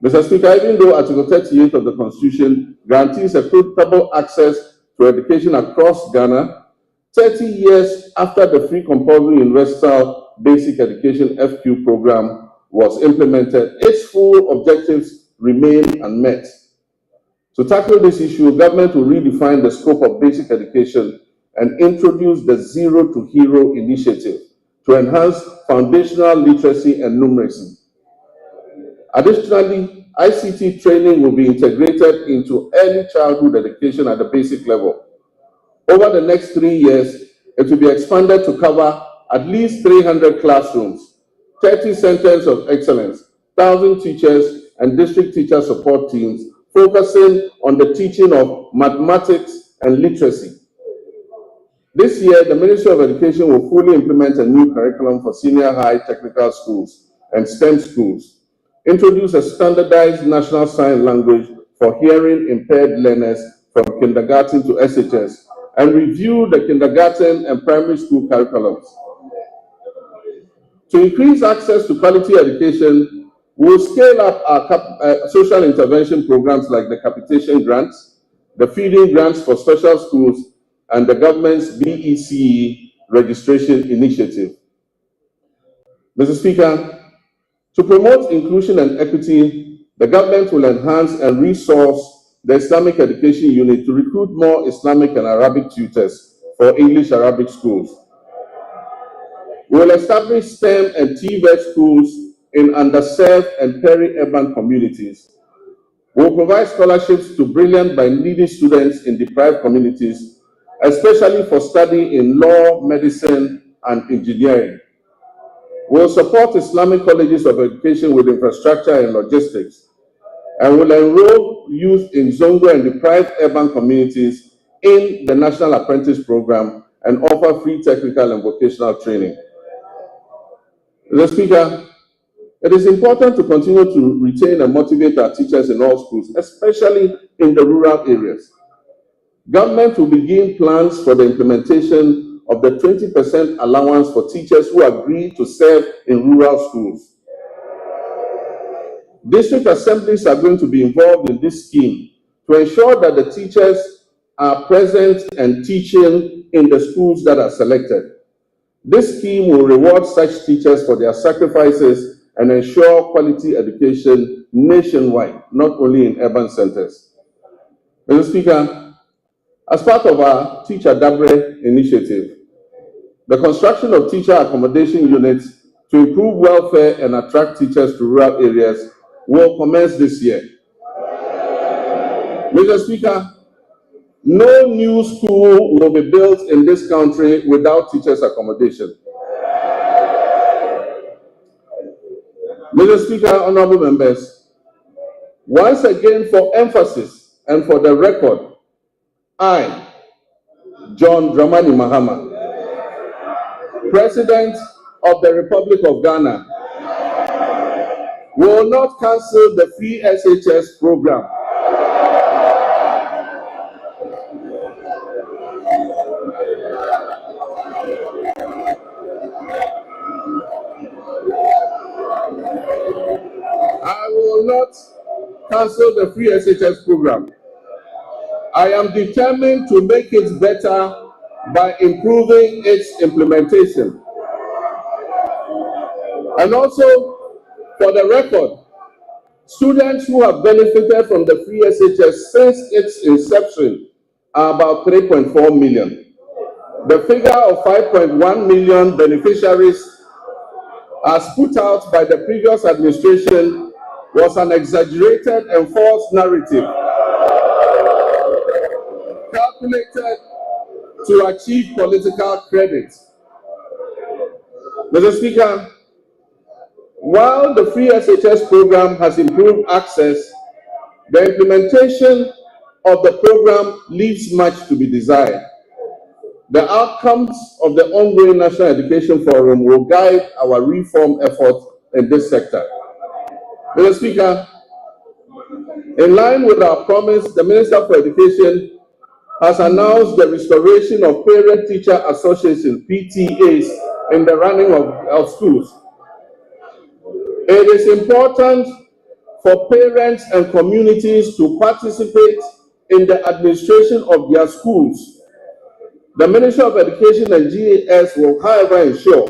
Mr. Speaker, even though Article 38 of the Constitution guarantees equitable access to education across Ghana, 30 years after the Free Compulsory Universal Basic Education FQ program was implemented, its full objectives remain unmet. To tackle this issue, government will redefine the scope of basic education and introduce the Zero to Hero initiative to enhance foundational literacy and numeracy. Additionally, ICT training will be integrated into early childhood education at the basic level. Over the next 3 years, it will be expanded to cover at least 300 classrooms, 30 centers of excellence, 1,000 teachers and district teacher support teams, focusing on the teaching of mathematics and literacy. This year, the Ministry of Education will fully implement a new curriculum for senior high technical schools and STEM schools, introduce a standardized national sign language for hearing impaired learners from kindergarten to SHS, and review the kindergarten and primary school curriculums. To increase access to quality education, we will scale up our social intervention programs like the capitation grants, the feeding grants for special schools, and the government's BECE registration initiative. Mr. Speaker, to promote inclusion and equity, the government will enhance and resource the Islamic Education Unit to recruit more Islamic and Arabic tutors for English-Arabic schools. We will establish STEM and TVET schools in underserved and peri-urban communities. We will provide scholarships to brilliant but needy students in deprived communities, especially for study in law, medicine, and engineering. We will support Islamic colleges of education with infrastructure and logistics, and will enroll youth in Zongo and deprived urban communities in the National Apprentice Program and offer free technical and vocational training. Mr. Speaker, it is important to continue to retain and motivate our teachers in all schools, especially in the rural areas. Government will begin plans for the implementation of the 20% allowance for teachers who agree to serve in rural schools. District assemblies are going to be involved in this scheme to ensure that the teachers are present and teaching in the schools that are selected. This scheme will reward such teachers for their sacrifices and ensure quality education nationwide, not only in urban centers. Mr. Speaker, as part of our Teacher Dabre initiative, the construction of teacher accommodation units to improve welfare and attract teachers to rural areas will commence this year. Mr. Speaker, no new school will be built in this country without teachers' accommodation. Mr. Speaker, honorable members, once again for emphasis and for the record, I, John Dramani Mahama, President of the Republic of Ghana, will not cancel the free SHS program. I will not cancel the free SHS program. I am determined to make it better by improving its implementation. And also, for the record, students who have benefited from the free SHS since its inception are about 3.4 million. The figure of 5.1 million beneficiaries, as put out by the previous administration, was an exaggerated and false narrative calculated to achieve political credit. Mr. Speaker, while the free SHS program has improved access, the implementation of the program leaves much to be desired. The outcomes of the ongoing National Education Forum will guide our reform efforts in this sector. Mr. Speaker, in line with our promise, the Minister for Education has announced the restoration of Parent-Teacher Association, PTAs, in the running of schools. It is important for parents and communities to participate in the administration of their schools. The Ministry of Education and GAS will, however, ensure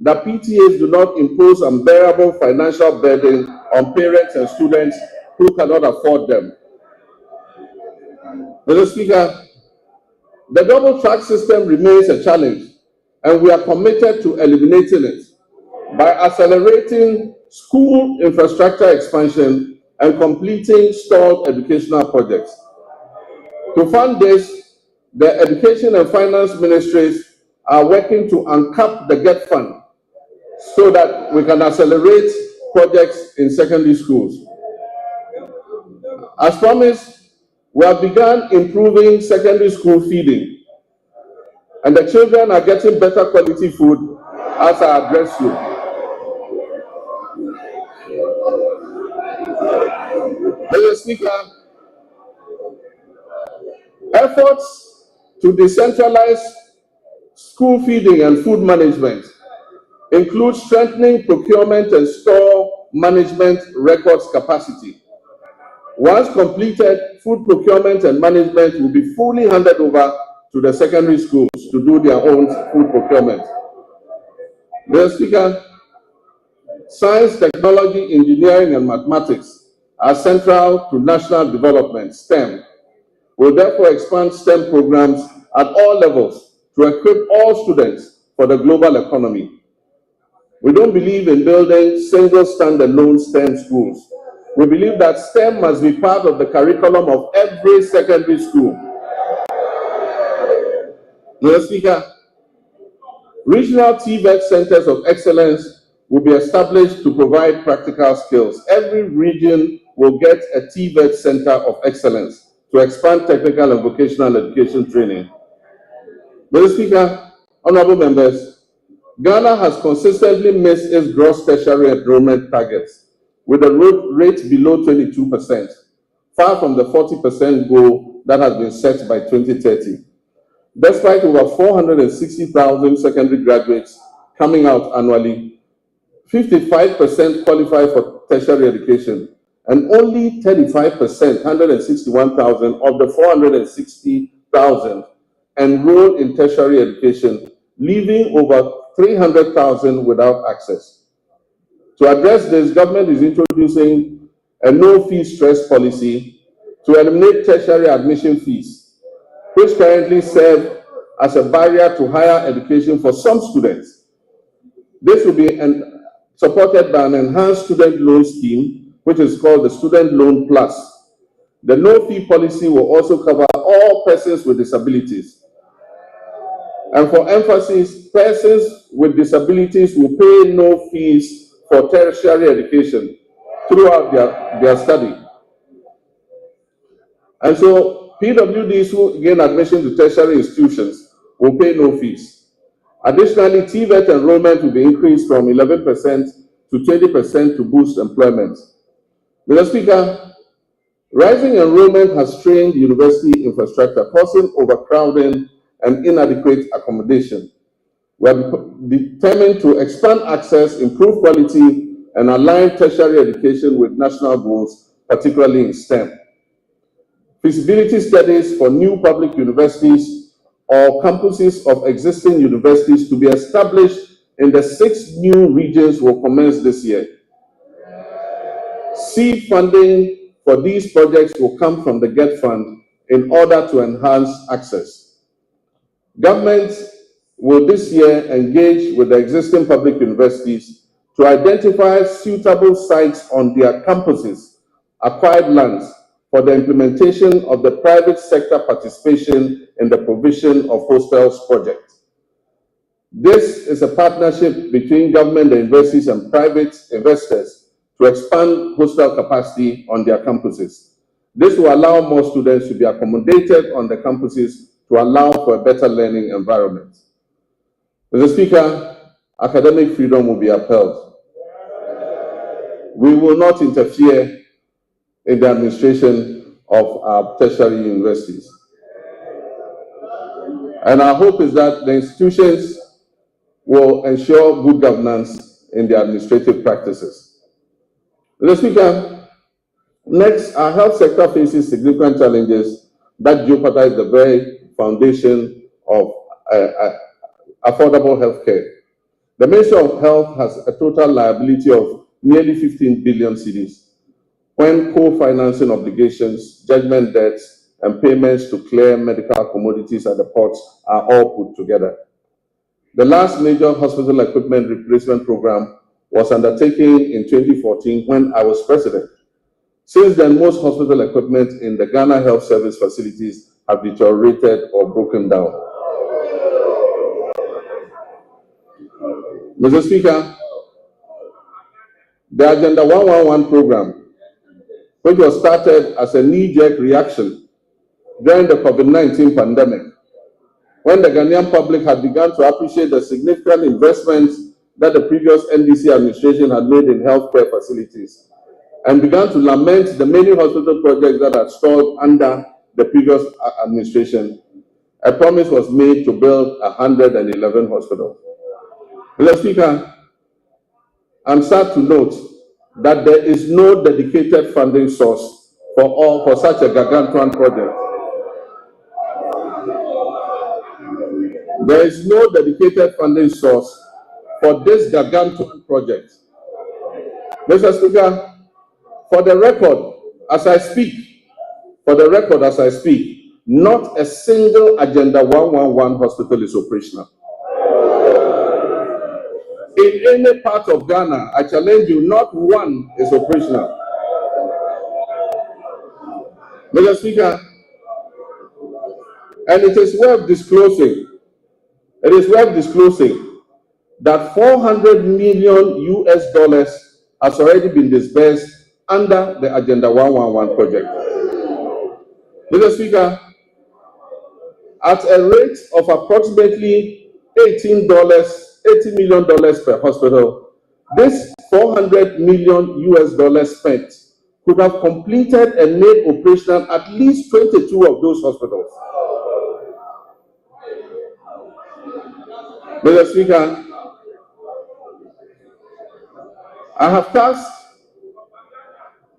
that PTAs do not impose unbearable financial burden on parents and students who cannot afford them. Mr. Speaker, the double track system remains a challenge, and we are committed to eliminating it by accelerating school infrastructure expansion and completing stalled educational projects. To fund this, the Education and Finance Ministries are working to uncap the GET fund so that we can accelerate projects in secondary schools. As promised, we have begun improving secondary school feeding, and the children are getting better quality food as I address you. Mr. Speaker, efforts to decentralize school feeding and food management include strengthening procurement and store management records capacity. Once completed, food procurement and management will be fully handed over to the secondary schools to do their own food procurement. Mr. Speaker, science, technology, engineering, and mathematics are central to national development, STEM. We'll therefore expand STEM programs at all levels to equip all students for the global economy. We don't believe in building single standalone STEM schools. We believe that STEM must be part of the curriculum of every secondary school. Mr. Speaker, regional TVET centers of excellence will be established to provide practical skills. Every region will get a TVET center of excellence to expand technical and vocational education training. Mr. Speaker, honorable members, Ghana has consistently missed its gross tertiary enrollment targets, with a rate below 22%, far from the 40% goal that has been set by 2030. Despite over 460,000 secondary graduates coming out annually, 55% qualify for tertiary education, and only 35%, 161,000 of the 460,000 enroll in tertiary education, leaving over 300,000 without access. To address this, government is introducing a no-fee stress policy to eliminate tertiary admission fees, which currently serve as a barrier to higher education for some students. This will be supported by an enhanced student loan scheme, which is called the Student Loan Plus. The no-fee policy will also cover all persons with disabilities. And for emphasis, persons with disabilities will pay no fees for tertiary education throughout their study. And so PWDs who gain admission to tertiary institutions will pay no fees. Additionally, TVET enrollment will be increased from 11% to 20% to boost employment. Mr. Speaker, rising enrollment has strained university infrastructure, causing overcrowding and inadequate accommodation. We are determined to expand access, improve quality, and align tertiary education with national goals, particularly in STEM. Feasibility studies for new public universities or campuses of existing universities to be established in the 6 new regions will commence this year. Seed funding for these projects will come from the GET Fund in order to enhance access. Governments will this year engage with the existing public universities to identify suitable sites on their campuses, acquired lands, for the implementation of the private sector participation in the provision of hostels project. This is a partnership between government, the universities, and private investors to expand hostel capacity on their campuses. This will allow more students to be accommodated on the campuses to allow for a better learning environment. Mr. Speaker, academic freedom will be upheld. We will not interfere in the administration of our tertiary universities. And our hope is that the institutions will ensure good governance in their administrative practices. Mr. Speaker, next, our health sector faces significant challenges that jeopardize the very foundation of affordable health care. The Ministry of Health has a total liability of nearly 15 billion cedis, when co-financing obligations, judgment debts, and payments to clear medical commodities at the ports are all put together. The last major hospital equipment replacement program was undertaken in 2014 when I was president. Since then, most hospital equipment in the Ghana Health Service facilities have deteriorated or broken down. Mr. Speaker, the Agenda 111 program, which was started as a knee-jerk reaction during the COVID-19 pandemic, when the Ghanaian public had begun to appreciate the significant investments that the previous NDC administration had made in healthcare facilities, and began to lament the many hospital projects that had stalled under the previous administration, a promise was made to build 111 hospitals. Mr. Speaker, I'm sad to note that there is no dedicated funding source for such a gargantuan project. There is no dedicated funding source for this gargantuan project. Mr. Speaker, for the record, as I speak, not a single Agenda 111 hospital is operational. In any part of Ghana, I challenge you, not one is operational. Mr. Speaker, and it is worth disclosing that $400 million has already been disbursed under the Agenda 111 project. Mr. Speaker, at a rate of approximately $80 million per hospital, this $400 million spent could have completed and made operational at least 22 of those hospitals. Mr. Speaker,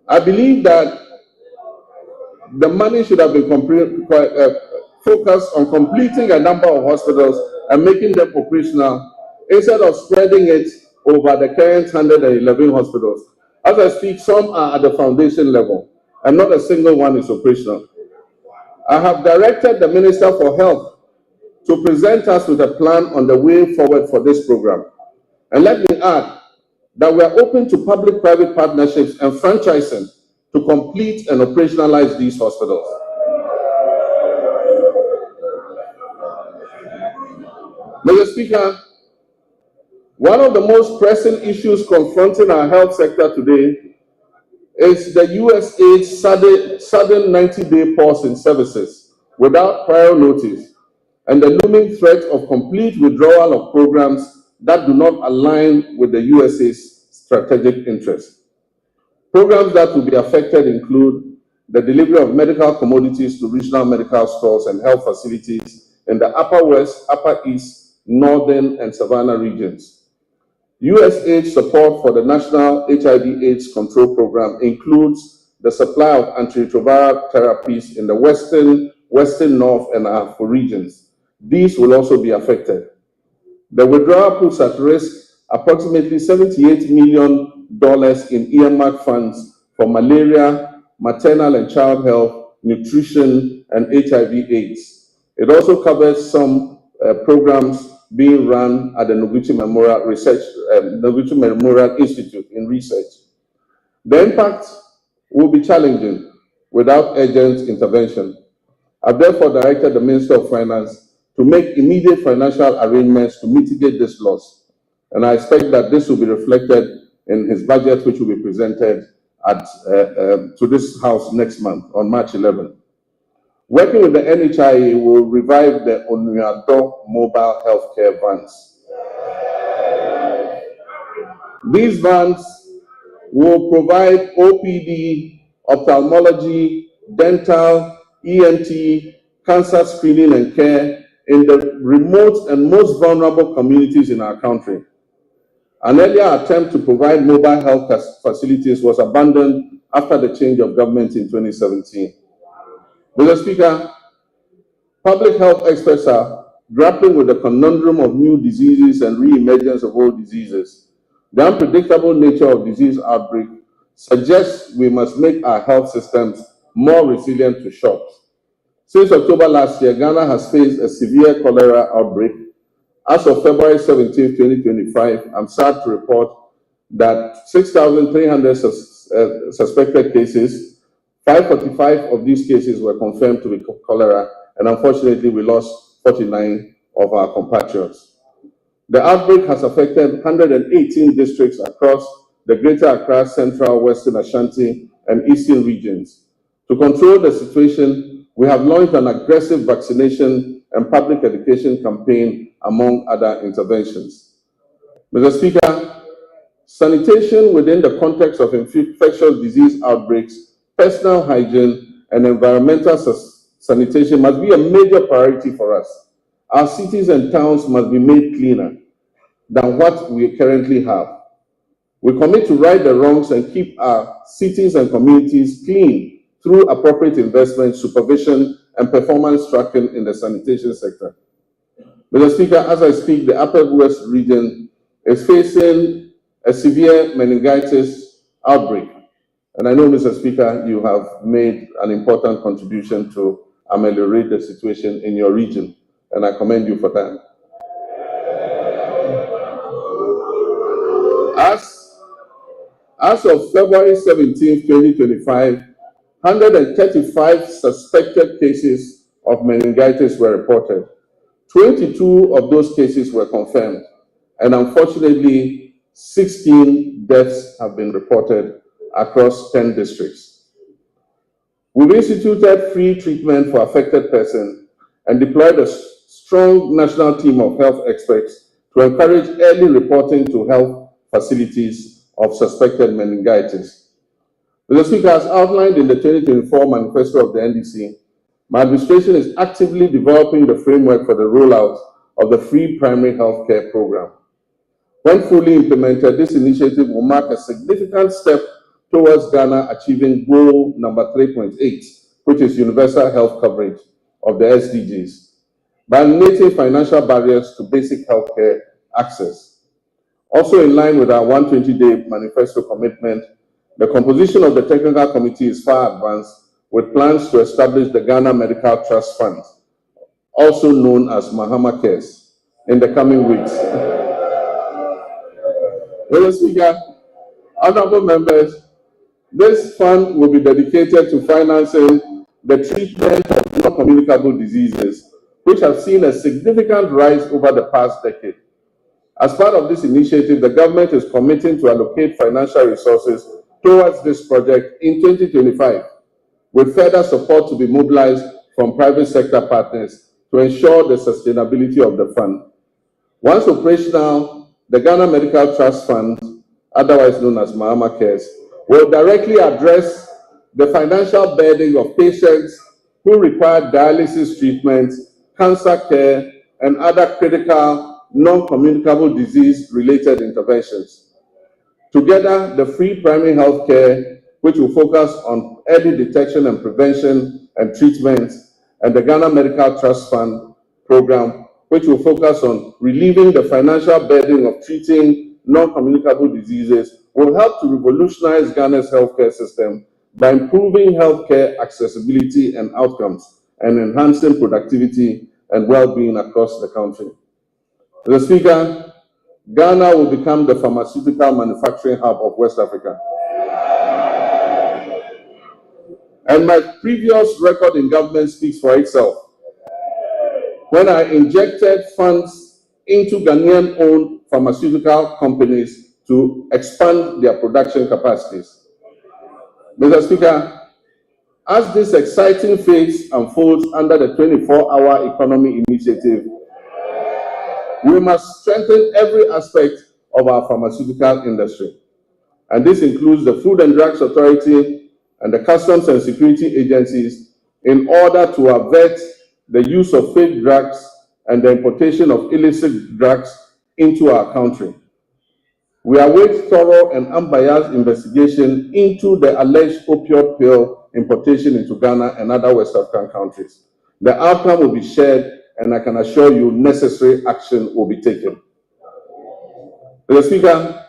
I believe that the money should have been focused on completing a number of hospitals and making them operational instead of spreading it over the current 111 hospitals. As I speak, some are at the foundation level and not a single one is operational. I have directed the Minister for Health to present us with a plan on the way forward for this program. And let me add that we are open to public-private partnerships and franchising to complete and operationalize these hospitals. Mr. Speaker, one of the most pressing issues confronting our health sector today is the USAID's sudden 90-day pause in services without prior notice and the looming threat of complete withdrawal of programs that do not align with the USAID's strategic interests. Programs that will be affected include the delivery of medical commodities to regional medical stores and health facilities in the Upper West, Upper East, Northern, and Savannah regions. USAID support for the National HIV/AIDS Control Program includes the supply of antiretroviral therapies in the Western North, and Afro regions. These will also be affected. The withdrawal puts at risk approximately $78 million in earmarked funds for malaria, maternal and child health, nutrition, and HIV/AIDS. It also covers some programs being run at the Noguchi Memorial Institute in research. The impact will be challenging without urgent intervention. I've therefore directed the Minister of Finance to make immediate financial arrangements to mitigate this loss, and I expect that this will be reflected in his budget, which will be presented to this House next month on March 11. Working with the NHIA, will revive the Onuado mobile healthcare vans. These vans will provide OPD, ophthalmology, dental, ENT, cancer screening and care in the remote and most vulnerable communities in our country. An earlier attempt to provide mobile health facilities was abandoned after the change of government in 2017. Mr. Speaker, public health experts are grappling with the conundrum of new diseases and re-emergence of old diseases. The unpredictable nature of disease outbreak suggests we must make our health systems more resilient to shocks. Since October last year, Ghana has faced a severe cholera outbreak. As of February 17, 2025, I'm sad to report that 6,300 suspected cases, 545 of these cases were confirmed to be cholera, and unfortunately, we lost 49 of our compatriots. The outbreak has affected 118 districts across the Greater Accra, Central, Western Ashanti, and Eastern regions. To control the situation, we have launched an aggressive vaccination and public education campaign, among other interventions. Mr. Speaker, sanitation within the context of infectious disease outbreaks, personal hygiene, and environmental sanitation must be a major priority for us. Our cities and towns must be made cleaner than what we currently have. We commit to right the wrongs and keep our cities and communities clean through appropriate investment, supervision, and performance tracking in the sanitation sector. Mr. Speaker, as I speak, the Upper West region is facing a severe meningitis outbreak. And I know, Mr. Speaker, you have made an important contribution to ameliorate the situation in your region, and I commend you for that. As of February 17, 2025, 135 suspected cases of meningitis were reported. 22 of those cases were confirmed, and unfortunately, 16 deaths have been reported across 10 districts. We've instituted free treatment for affected persons and deployed a strong national team of health experts to encourage early reporting to health facilities of suspected meningitis. Mr. Speaker, as outlined in the 2024 manifesto of the NDC, my administration is actively developing the framework for the rollout of the free primary health care program. When fully implemented, this initiative will mark a significant step towards Ghana achieving goal number 3.8, which is universal health coverage of the SDGs, by eliminating financial barriers to basic healthcare access. Also in line with our 120-day manifesto commitment, the composition of the technical committee is far advanced, with plans to establish the Ghana Medical Trust Fund, also known as Mahama Cares, in the coming weeks. Mr. Speaker, honorable members, this fund will be dedicated to financing the treatment of non-communicable diseases, which have seen a significant rise over the past decade. As part of this initiative, the government is committing to allocate financial resources towards this project in 2025, with further support to be mobilized from private sector partners to ensure the sustainability of the fund. Once operational, the Ghana Medical Trust Fund, otherwise known as Mahama Cares, will directly address the financial burden of patients who require dialysis treatments, cancer care, and other critical non-communicable disease-related interventions. Together, the free primary health care, which will focus on early detection and prevention and treatment, and the Ghana Medical Trust Fund program, which will focus on relieving the financial burden of treating non-communicable diseases, will help to revolutionize Ghana's healthcare system by improving healthcare accessibility and outcomes and enhancing productivity and well-being across the country. Mr. Speaker, Ghana will become the pharmaceutical manufacturing hub of West Africa. And my previous record in government speaks for itself. When I injected funds into Ghanaian-owned pharmaceutical companies to expand their production capacities. Mr. Speaker, as this exciting phase unfolds under the 24-hour economy initiative, we must strengthen every aspect of our pharmaceutical industry. And this includes the Food and Drugs Authority and the Customs and Security Agencies in order to avert the use of fake drugs and the importation of illicit drugs into our country. We await thorough and unbiased investigation into the alleged opioid pill importation into Ghana and other West African countries. The outcome will be shared, and I can assure you necessary action will be taken. Mr. Speaker,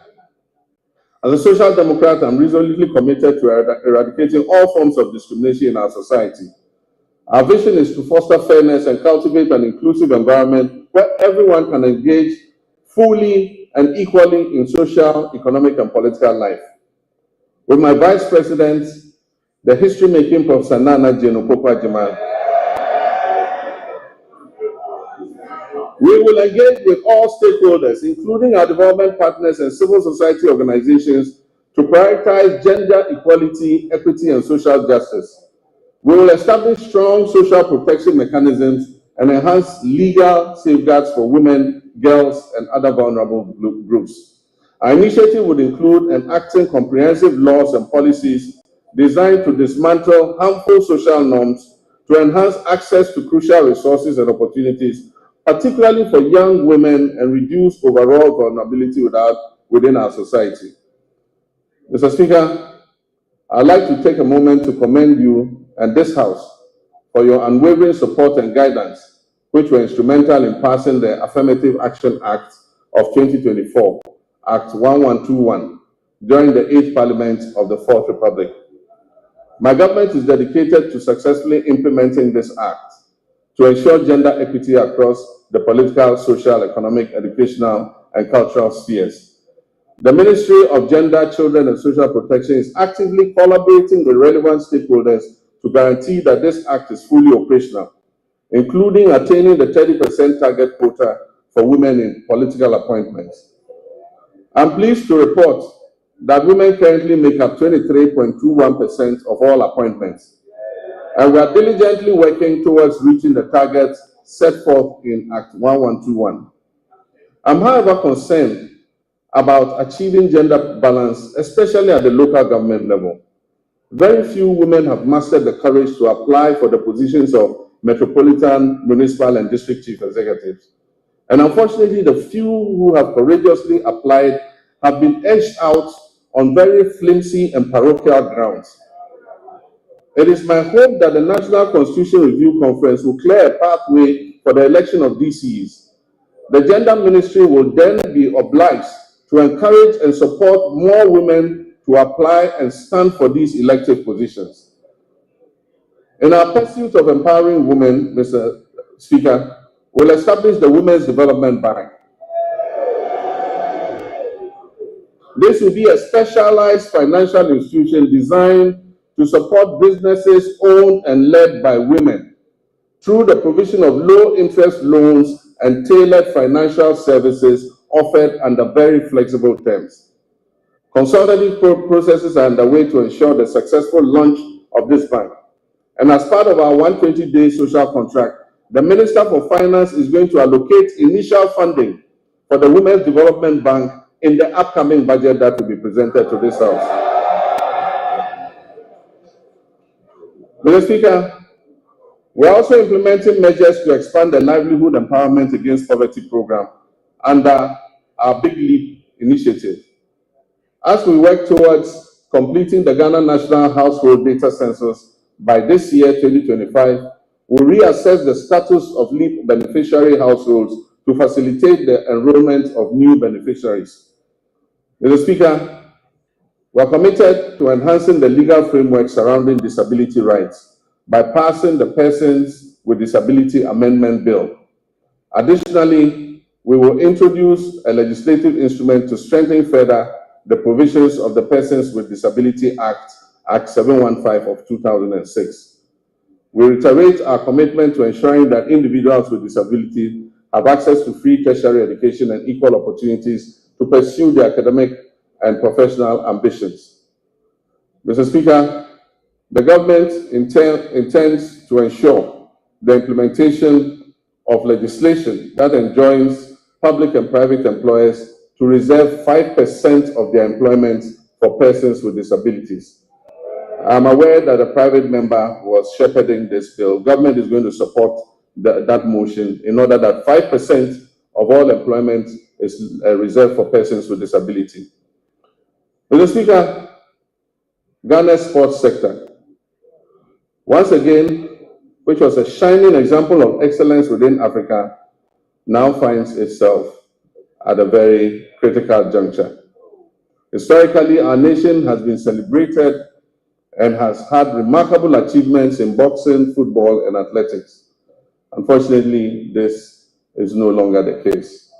as a social democrat, I'm resolutely committed to eradicating all forms of discrimination in our society. Our vision is to foster fairness and cultivate an inclusive environment where everyone can engage fully and equally in social, economic, and political life. With my Vice President, the history-making Professor Nana Jane Opoku-Agyeman, we will engage with all stakeholders, including our development partners and civil society organizations, to prioritize gender equality, equity, and social justice. We will establish strong social protection mechanisms and enhance legal safeguards for women, girls, and other vulnerable groups. Our initiative would include enacting comprehensive laws and policies designed to dismantle harmful social norms, to enhance access to crucial resources and opportunities, particularly for young women, and reduce overall vulnerability within our society. Mr. Speaker, I'd like to take a moment to commend you and this House for your unwavering support and guidance, which were instrumental in passing the Affirmative Action Act of 2024, Act 1121, during the 8th Parliament of the 4th Republic. My government is dedicated to successfully implementing this act to ensure gender equity across the political, social, economic, educational, and cultural spheres. The Ministry of Gender, Children, and Social Protection is actively collaborating with relevant stakeholders to guarantee that this act is fully operational, including attaining the 30% target quota for women in political appointments. I'm pleased to report that women currently make up 23.21% of all appointments, and we are diligently working towards reaching the targets set forth in Act 1121. I'm, however, concerned about achieving gender balance, especially at the local government level. Very few women have mastered the courage to apply for the positions of metropolitan, municipal, and district chief executives. And unfortunately, the few who have courageously applied have been edged out on very flimsy and parochial grounds. It is my hope that the National Constitution Review Conference will clear a pathway for the election of DCs. The Gender Ministry will then be obliged to encourage and support more women to apply and stand for these elective positions. In our pursuit of empowering women, Mr. Speaker, we'll establish the Women's Development Bank. This will be a specialized financial institution designed to support businesses owned and led by women through the provision of low-interest loans and tailored financial services offered under very flexible terms. Consultative processes are underway to ensure the successful launch of this bank. And as part of our 120-day social contract, the Minister for Finance is going to allocate initial funding for the Women's Development Bank in the upcoming budget that will be presented to this House. Mr. Speaker, we're also implementing measures to expand the Livelihood Empowerment Against Poverty program under our Big Leap initiative. As we work towards completing the Ghana National Household Data Census by this year, 2025, we'll reassess the status of LEAP beneficiary households to facilitate the enrollment of new beneficiaries. Mr. Speaker, we are committed to enhancing the legal framework surrounding disability rights by passing the Persons with Disability Amendment Bill. Additionally, we will introduce a legislative instrument to strengthen further the provisions of the Persons with Disability Act, Act 715 of 2006. We reiterate our commitment to ensuring that individuals with disability have access to free tertiary education and equal opportunities to pursue their academic and professional ambitions. Mr. Speaker, the government intends to ensure the implementation of legislation that enjoins public and private employers to reserve 5% of their employment for persons with disabilities. I'm aware that a private member was shepherding this bill. Government is going to support that motion in order that 5% of all employment is reserved for persons with disability. Mr. Speaker, Ghana's sports sector, once again, which was a shining example of excellence within Africa, now finds itself at a very critical juncture. Historically, our nation has been celebrated and has had remarkable achievements in boxing, football, and athletics. Unfortunately, this is no longer the case.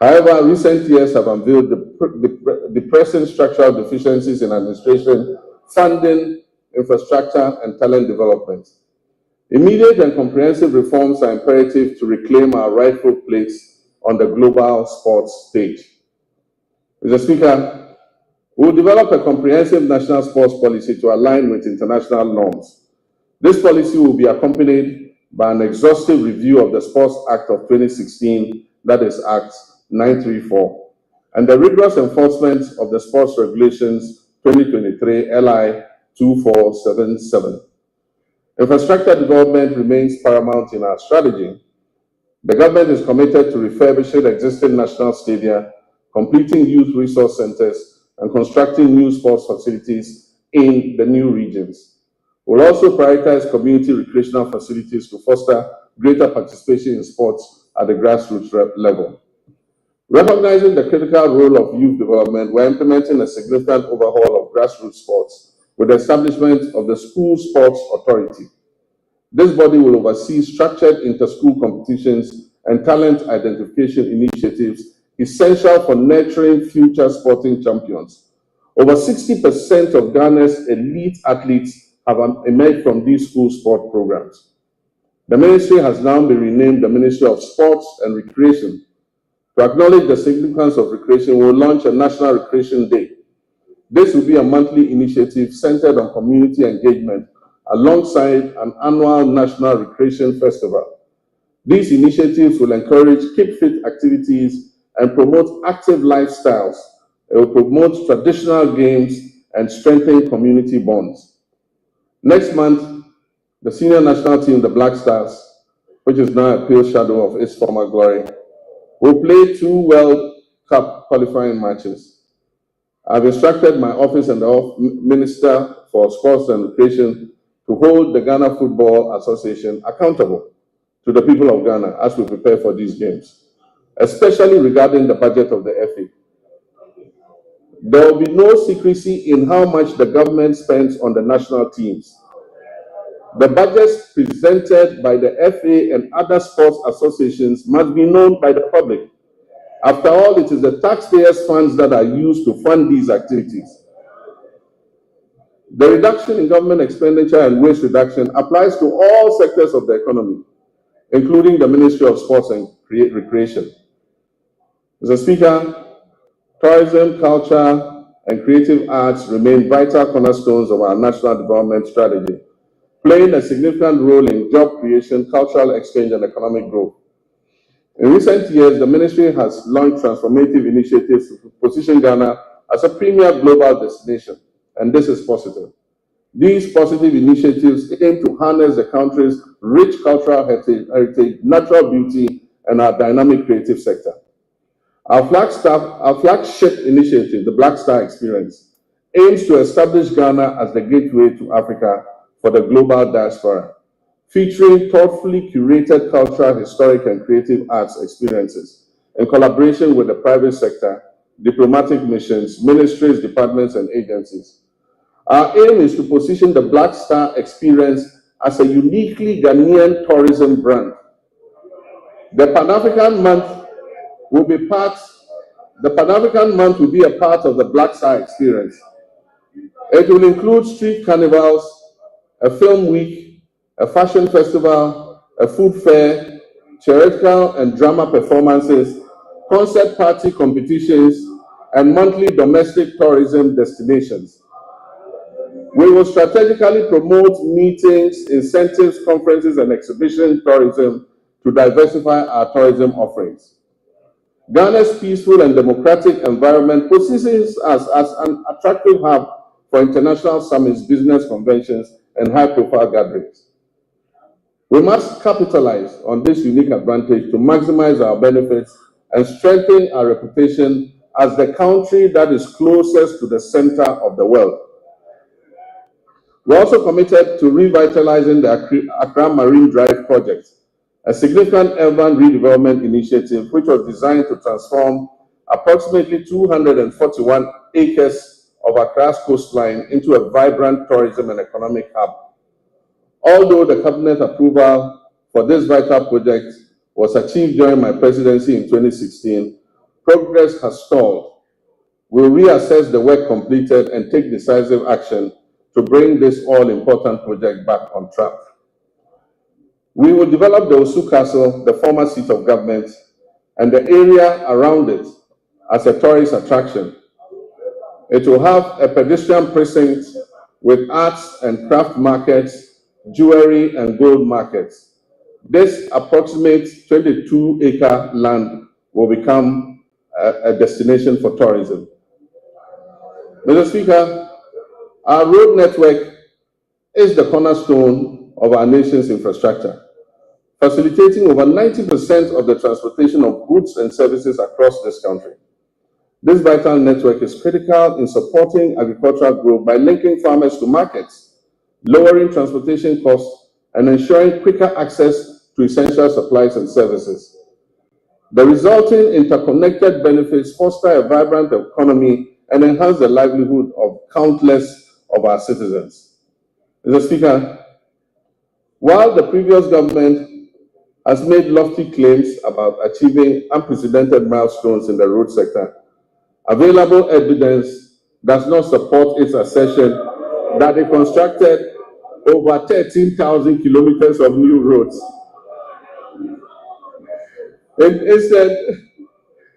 However, recent years have unveiled the present structural deficiencies in administration, funding, infrastructure, and talent development. Immediate and comprehensive reforms are imperative to reclaim our rightful place on the global sports stage. Mr. Speaker, we will develop a comprehensive national sports policy to align with international norms. This policy will be accompanied by an exhaustive review of the Sports Act of 2016, that is Act 934, and the rigorous enforcement of the Sports Regulations 2023 LI 2477. Infrastructure development remains paramount in our strategy. The government is committed to refurbishing existing national stadia, completing youth resource centers, and constructing new sports facilities in the new regions. We'll also prioritize community recreational facilities to foster greater participation in sports at the grassroots level. Recognizing the critical role of youth development, we're implementing a significant overhaul of grassroots sports with the establishment of the School Sports Authority. This body will oversee structured inter-school competitions and talent identification initiatives essential for nurturing future sporting champions. Over 60% of Ghana's elite athletes have emerged from these school sport programs. The ministry has now been renamed the Ministry of Sports and Recreation. To acknowledge the significance of recreation, we will launch a National Recreation Day. This will be a monthly initiative centered on community engagement alongside an annual National Recreation Festival. These initiatives will encourage keep fit activities and promote active lifestyles. It will promote traditional games and strengthen community bonds. Next month, the senior national team, the Black Stars, which is now a pale shadow of its former glory, will play 2 World Cup qualifying matches. I've instructed my office and the Minister for Sports and Recreation to hold the Ghana Football Association accountable to the people of Ghana as we prepare for these games, especially regarding the budget of the FA. There will be no secrecy in how much the government spends on the national teams. The budgets presented by the FA and other sports associations must be known by the public. After all, it is the taxpayers' funds that are used to fund these activities. The reduction in government expenditure and waste reduction applies to all sectors of the economy, including the Ministry of Sports and Recreation. Mr. Speaker, tourism, culture, and creative arts remain vital cornerstones of our national development strategy, playing a significant role in job creation, cultural exchange, and economic growth. In recent years, the ministry has launched transformative initiatives to position Ghana as a premier global destination, and this is positive. These positive initiatives aim to harness the country's rich cultural heritage, natural beauty, and our dynamic creative sector. Our flagship initiative, the Black Star Experience, aims to establish Ghana as the gateway to Africa for the global diaspora, featuring thoughtfully curated cultural, historic, and creative arts experiences in collaboration with the private sector, diplomatic missions, ministries, departments, and agencies. Our aim is to position the Black Star Experience as a uniquely Ghanaian tourism brand. The Pan-African Month will be a part of the Black Star Experience. It will include street carnivals, a film week, a fashion festival, a food fair, theatrical and drama performances, concert party competitions, and monthly domestic tourism destinations. We will strategically promote meetings, incentives, conferences, and exhibition tourism to diversify our tourism offerings. Ghana's peaceful and democratic environment positions us as an attractive hub for international summits, business conventions, and high-profile gatherings. We must capitalize on this unique advantage to maximize our benefits and strengthen our reputation as the country that is closest to the center of the world. We're also committed to revitalizing the Accra Marine Drive project, a significant urban redevelopment initiative which was designed to transform approximately 241 acres of Accra's coastline into a vibrant tourism and economic hub. Although the cabinet approval for this vital project was achieved during my presidency in 2016, progress has stalled. We'll reassess the work completed and take decisive action to bring this all-important project back on track. We will develop the Osu Castle, the former seat of government, and the area around it as a tourist attraction. It will have a pedestrian precinct with arts and craft markets, jewelry, and gold markets. This approximate 22-acre land will become a destination for tourism. Mr. Speaker, our road network is the cornerstone of our nation's infrastructure, facilitating over 90% of the transportation of goods and services across this country. This vital network is critical in supporting agricultural growth by linking farmers to markets, lowering transportation costs, and ensuring quicker access to essential supplies and services. The resulting interconnected benefits foster a vibrant economy and enhance the livelihood of countless of our citizens. Mr. Speaker, while the previous government has made lofty claims about achieving unprecedented milestones in the road sector, available evidence does not support its assertion that they constructed over 13,000 kilometers of new roads. Instead,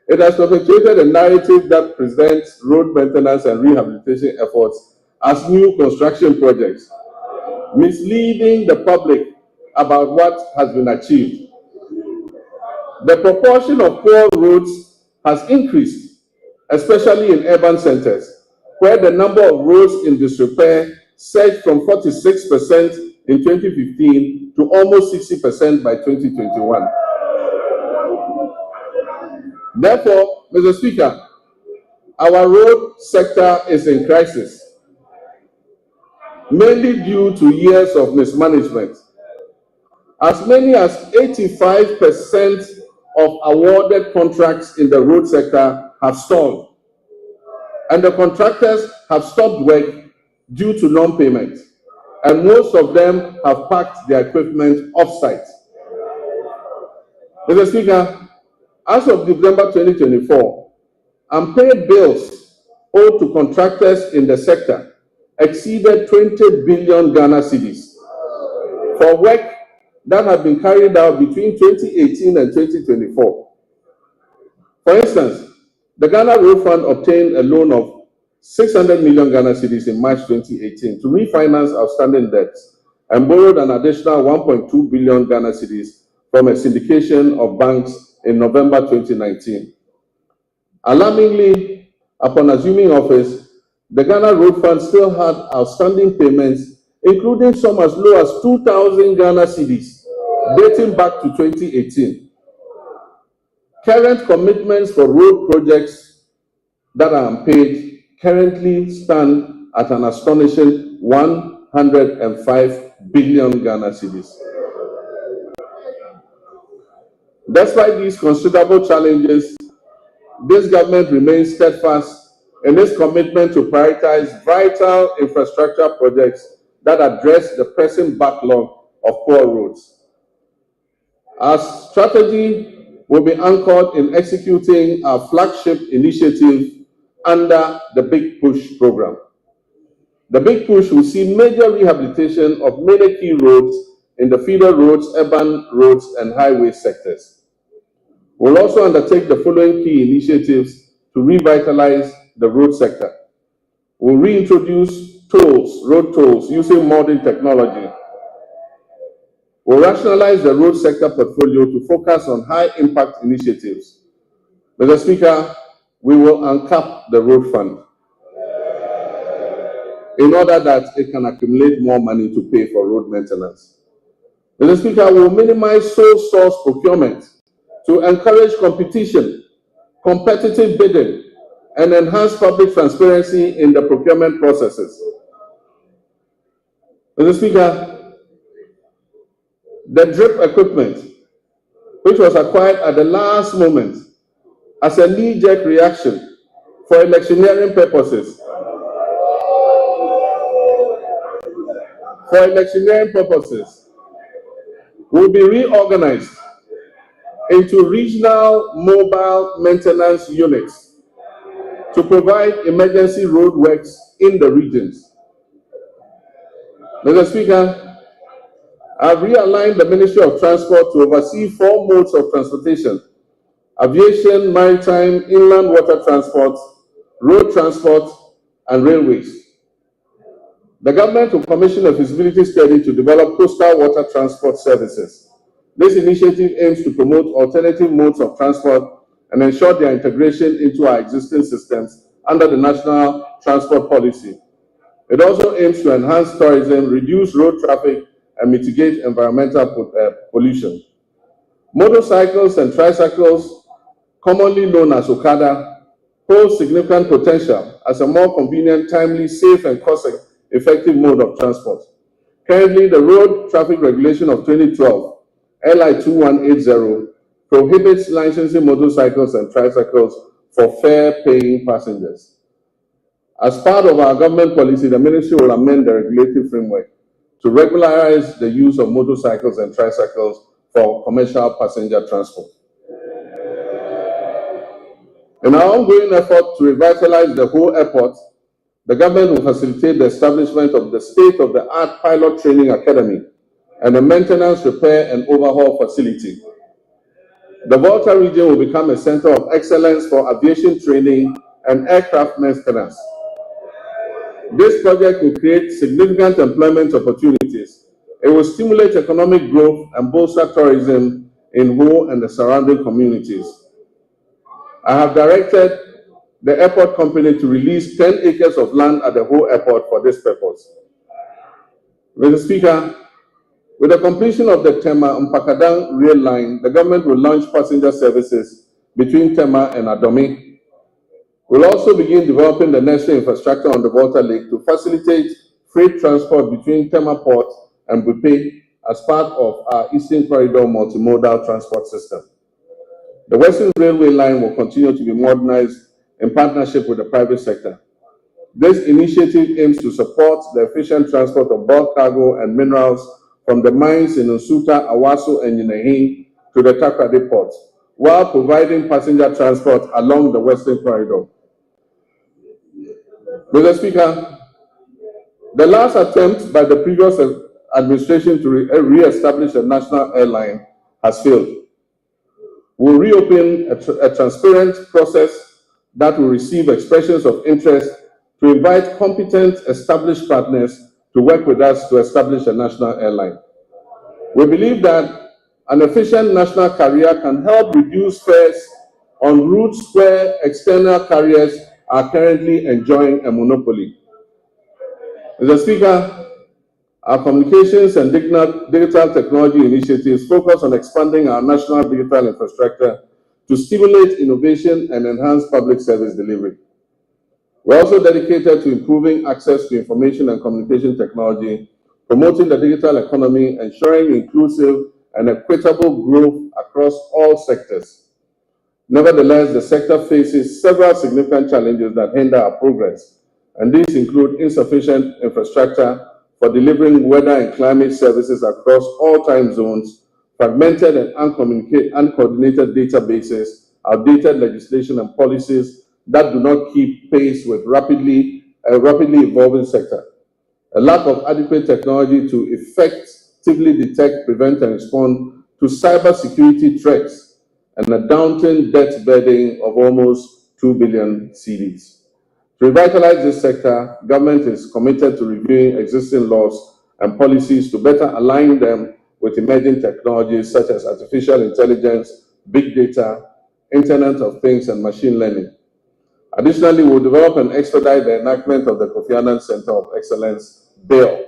it has perpetuated a narrative that presents road maintenance and rehabilitation efforts as new construction projects, misleading the public about what has been achieved. The proportion of poor roads has increased, especially in urban centers, where the number of roads in disrepair surged from 46% in 2015 to almost 60% by 2021. Therefore, Mr. Speaker, our road sector is in crisis, mainly due to years of mismanagement. As many as 85% of awarded contracts in the road sector have stalled, and the contractors have stopped work due to non-payment, and most of them have packed their equipment off-site. Mr. Speaker, as of December 2024, unpaid bills owed to contractors in the sector exceeded 20 billion Ghana cedis for work that had been carried out between 2018 and 2024. For instance, the Ghana Road Fund obtained a loan of 600 million Ghana cedis in March 2018 to refinance outstanding debts and borrowed an additional 1.2 billion Ghana cedis from a syndication of banks in November 2019. Alarmingly, upon assuming office, the Ghana Road Fund still had outstanding payments, including some as low as 2,000 Ghana cedis, dating back to 2018. Current commitments for road projects that are unpaid currently stand at an astonishing 105 billion Ghana cedis. Despite these considerable challenges, this government remains steadfast in its commitment to prioritize vital infrastructure projects that address the pressing backlog of poor roads. Our strategy will be anchored in executing our flagship initiative under the Big Push program. The Big Push will see major rehabilitation of many key roads in the feeder roads, urban roads, and highway sectors. We'll also undertake the following key initiatives to revitalize the road sector. We'll reintroduce tolls, road tolls, using modern technology. We'll rationalize the road sector portfolio to focus on high-impact initiatives. Mr. Speaker, we will uncap the road fund in order that it can accumulate more money to pay for road maintenance. Mr. Speaker, we will minimize sole source procurement to encourage competition, competitive bidding, and enhance public transparency in the procurement processes. Mr. Speaker, the drip equipment, which was acquired at the last moment as a knee-jerk reaction for electioneering purposes, will be reorganized into regional mobile maintenance units to provide emergency road works in the regions. Mr. Speaker, I've realigned the Ministry of Transport to oversee 4 modes of transportation: aviation, maritime, inland water transport, road transport, and railways. The government will commission a feasibility study to develop coastal water transport services. This initiative aims to promote alternative modes of transport and ensure their integration into our existing systems under the National Transport Policy. It also aims to enhance tourism, reduce road traffic, and mitigate environmental pollution. Motorcycles and tricycles, commonly known as Okada, hold significant potential as a more convenient, timely, safe, and cost-effective mode of transport. Currently, the Road Traffic Regulation of 2012, LI 2180, prohibits licensing motorcycles and tricycles for fare-paying passengers. As part of our government policy, the ministry will amend the regulatory framework to regularize the use of motorcycles and tricycles for commercial passenger transport. In our ongoing effort to revitalize the whole airport, the government will facilitate the establishment of the state-of-the-art pilot training academy and a maintenance, repair, and overhaul facility. The Volta region will become a center of excellence for aviation training and aircraft maintenance. This project will create significant employment opportunities. It will stimulate economic growth and bolster tourism in Ho and the surrounding communities. I have directed the airport company to release 10 acres of land at the Ho airport for this purpose. Mr. Speaker, with the completion of the Tema-Mpakadang rail line, the government will launch passenger services between Tema and Adome. We'll also begin developing the necessary infrastructure on the Volta Lake to facilitate freight transport between Tema Port and Bupe as part of our Eastern Corridor multimodal transport system. The Western Railway line will continue to be modernized in partnership with the private sector. This initiative aims to support the efficient transport of bulk cargo and minerals from the mines in Nsuta, Awaso, and Yinehin to the Takoradi port, while providing passenger transport along the Western Corridor. Mr. Speaker, the last attempt by the previous administration to re-establish a national airline has failed. We'll reopen a transparent process that will receive expressions of interest to invite competent established partners to work with us to establish a national airline. We believe that an efficient national carrier can help reduce fares on routes where external carriers are currently enjoying a monopoly. Mr. Speaker, our communications and digital technology initiatives focus on expanding our national digital infrastructure to stimulate innovation and enhance public service delivery. We're also dedicated to improving access to information and communication technology, promoting the digital economy, ensuring inclusive and equitable growth across all sectors. Nevertheless, the sector faces several significant challenges that hinder our progress, and these include insufficient infrastructure for delivering weather and climate services across all time zones, fragmented and uncoordinated databases, outdated legislation and policies that do not keep pace with a rapidly evolving sector, a lack of adequate technology to effectively detect, prevent, and respond to cybersecurity threats, and a daunting debt burden of almost 2 billion cedis. To revitalize this sector, government is committed to reviewing existing laws and policies to better align them with emerging technologies such as artificial intelligence, big data, Internet of Things, and machine learning. Additionally, we'll develop and expedite the enactment of the Kofi Annan Center of Excellence bill.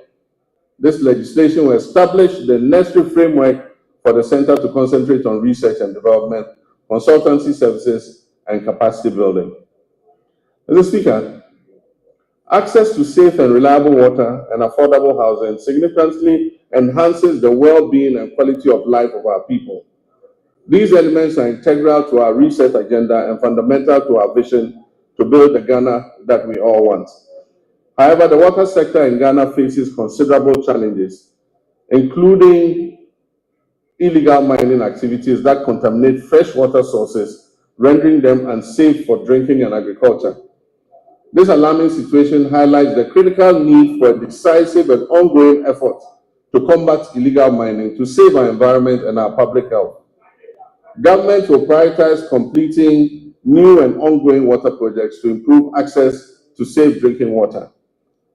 This legislation will establish the necessary framework for the center to concentrate on research and development, consultancy services, and capacity building. Mr. Speaker, access to safe and reliable water and affordable housing significantly enhances the well-being and quality of life of our people. These elements are integral to our research agenda and fundamental to our vision to build the Ghana that we all want. However, the water sector in Ghana faces considerable challenges, including illegal mining activities that contaminate freshwater sources, rendering them unsafe for drinking and agriculture. This alarming situation highlights the critical need for a decisive and ongoing effort to combat illegal mining to save our environment and our public health. Government will prioritize completing new and ongoing water projects to improve access to safe drinking water.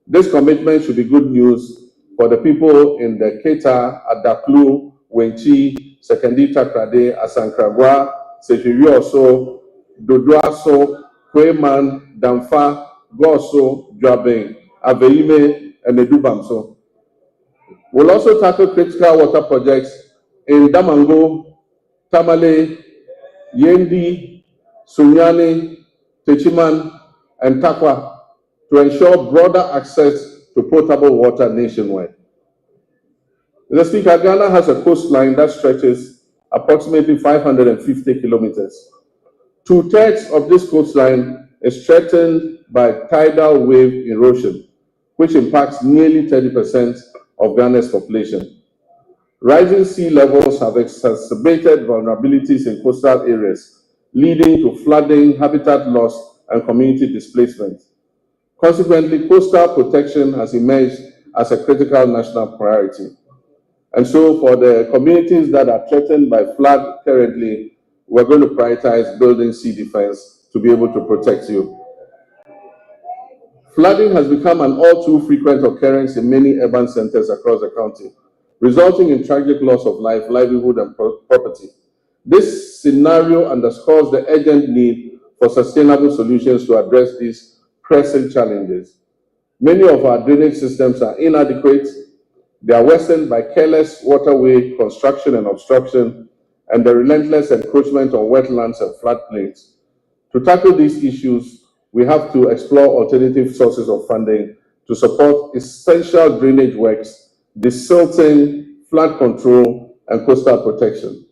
This commitment should be good news for the people in the Keta, Adaklu, Wenchi, Sekendi Takrade, Asankragwa, Sefirioso, Dodoaso, Kweman, Damfa, Goso, Dwabeng, Aveime, and Edubamso. We'll also tackle critical water projects in Damango, Tamale, Yendi, Sunyani, Techiman, and Takwa to ensure broader access to potable water nationwide. Mr. Speaker, Ghana has a coastline that stretches approximately 550 kilometers. 2/3 of this coastline is threatened by tidal wave erosion, which impacts nearly 30% of Ghana's population. Rising sea levels have exacerbated vulnerabilities in coastal areas, leading to flooding, habitat loss, and community displacement. Consequently, coastal protection has emerged as a critical national priority. And so for the communities that are threatened by flood currently, we're going to prioritize building sea defense to be able to protect you. Flooding has become an all too frequent occurrence in many urban centers across the country, resulting in tragic loss of life, livelihood, and property. This scenario underscores the urgent need for sustainable solutions to address these pressing challenges. Many of our drainage systems are inadequate. They are worsened by careless waterway construction and obstruction, and the relentless encroachment on wetlands and floodplains. To tackle these issues, we have to explore alternative sources of funding to support essential drainage works, desilting, flood control, and coastal protection.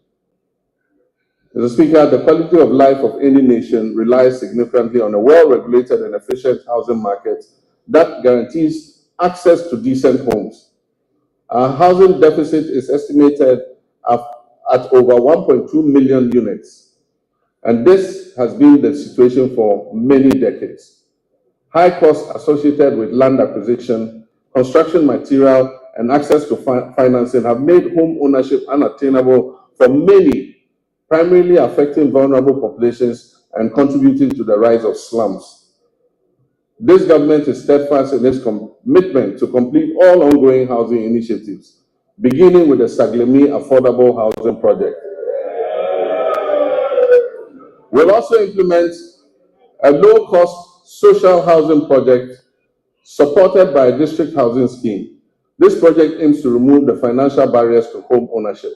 Mr. Speaker, the quality of life of any nation relies significantly on a well-regulated and efficient housing market that guarantees access to decent homes. Our housing deficit is estimated at over 1.2 million units, and this has been the situation for many decades. High costs associated with land acquisition, construction material, and access to financing have made home ownership unattainable for many, primarily affecting vulnerable populations and contributing to the rise of slums. This government is steadfast in its commitment to complete all ongoing housing initiatives, beginning with the Saglemi Affordable Housing Project. We'll also implement a low-cost social housing project supported by a district housing scheme. This project aims to remove the financial barriers to home ownership.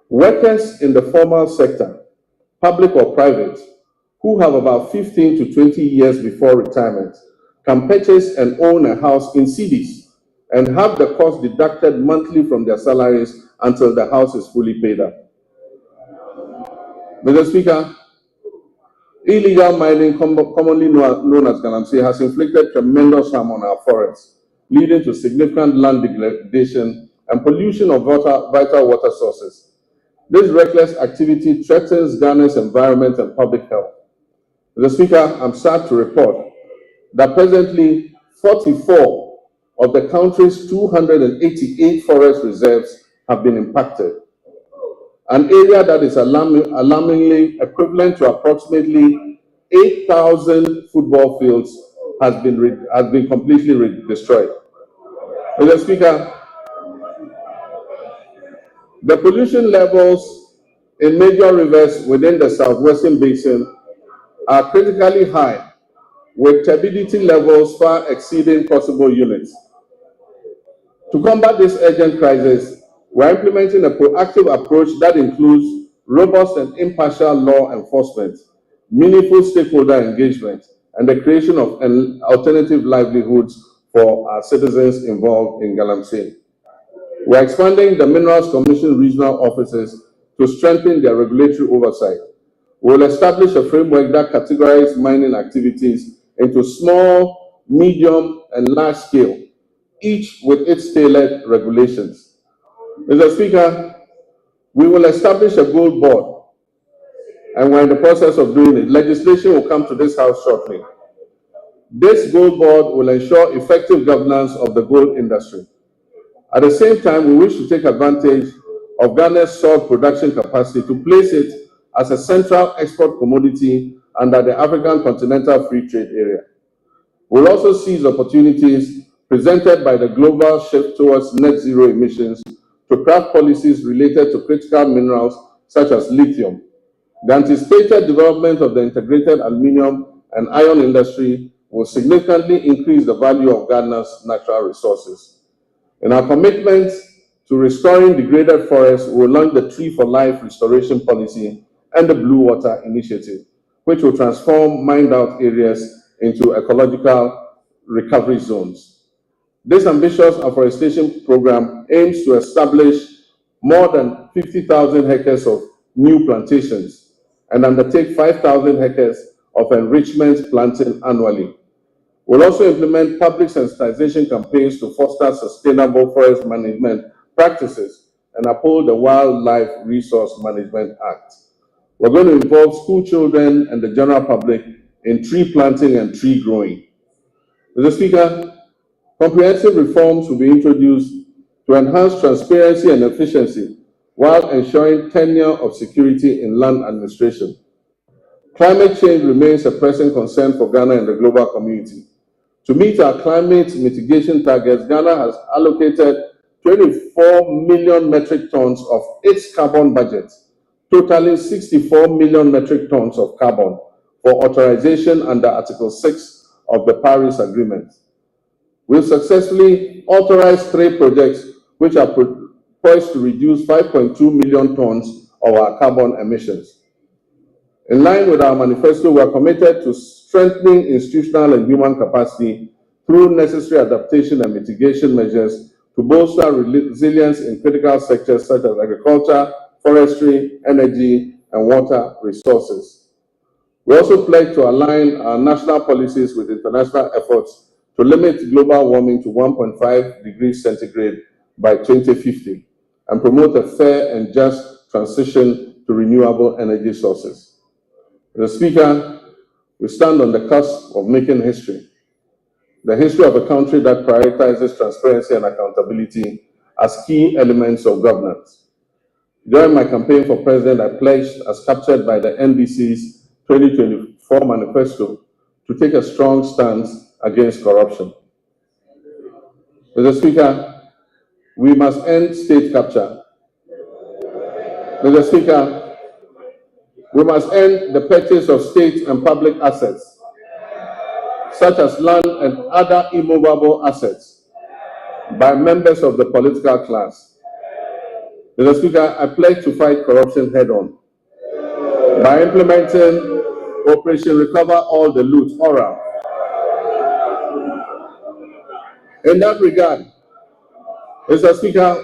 Workers in the formal sector public or private, who have about 15 to 20 years before retirement, can purchase and own a house in cedis and have the cost deducted monthly from their salaries until the house is fully paid up. Mr. Speaker, illegal mining, commonly known as galamsey, has inflicted tremendous harm on our forests, leading to significant land degradation and pollution of vital water sources. This reckless activity threatens Ghana's environment and public health. Mr. Speaker, I'm sad to report that presently 44 of the country's 288 forest reserves have been impacted. An area that is alarmingly equivalent to approximately 8,000 football fields has been completely destroyed. Mr. Speaker, the pollution levels in major rivers within the southwestern basin are critically high, with turbidity levels far exceeding possible units. To combat this urgent crisis, we're implementing a proactive approach that includes robust and impartial law enforcement, meaningful stakeholder engagement, and the creation of alternative livelihoods for our citizens involved in galamsey. We're expanding the Minerals Commission regional offices to strengthen their regulatory oversight. We'll establish a framework that categorizes mining activities into small, medium, and large scale, each with its tailored regulations. Mr. Speaker, we will establish a gold board, and we're in the process of doing it. Legislation will come to this House shortly. This gold board will ensure effective governance of the gold industry. At the same time, we wish to take advantage of Ghana's salt production capacity to place it as a central export commodity under the African Continental Free Trade Area. We'll also seize opportunities presented by the global shift towards net zero emissions to craft policies related to critical minerals such as lithium. The anticipated development of the integrated aluminium and iron industry will significantly increase the value of Ghana's natural resources. In our commitment to restoring degraded forests, we will launch the Tree for Life restoration policy and the Blue Water Initiative, which will transform mined-out areas into ecological recovery zones. This ambitious afforestation program aims to establish more than 50,000 hectares of new plantations and undertake 5,000 hectares of enrichment planting annually. We'll also implement public sensitization campaigns to foster sustainable forest management practices and uphold the Wildlife Resource Management Act. We're going to involve school children and the general public in tree planting and tree growing. Mr. Speaker, comprehensive reforms will be introduced to enhance transparency and efficiency while ensuring tenure of security in land administration. Climate change remains a pressing concern for Ghana and the global community. To meet our climate mitigation targets, Ghana has allocated 24 million metric tons of its carbon budget, totaling 64 million metric tons of carbon for authorization under Article 6 of the Paris Agreement. We've successfully authorized 3 projects which are poised to reduce 5.2 million tons of our carbon emissions. In line with our manifesto, we are committed to strengthening institutional and human capacity through necessary adaptation and mitigation measures to bolster resilience in critical sectors such as agriculture, forestry, energy, and water resources. We also pledge to align our national policies with international efforts to limit global warming to 1.5 degrees centigrade by 2050 and promote a fair and just transition to renewable energy sources. Mr. Speaker, we stand on the cusp of making history, the history of a country that prioritizes transparency and accountability as key elements of governance. During my campaign for president, I pledged, as captured by the NDC's 2024 manifesto, to take a strong stance against corruption. Mr. Speaker, we must end state capture. Mr. Speaker, we must end the purchase of state and public assets, such as land and other immovable assets, by members of the political class. Mr. Speaker, I pledge to fight corruption head-on. by implementing Operation Recover All the Loot, ORA. In that regard, Mr. Speaker,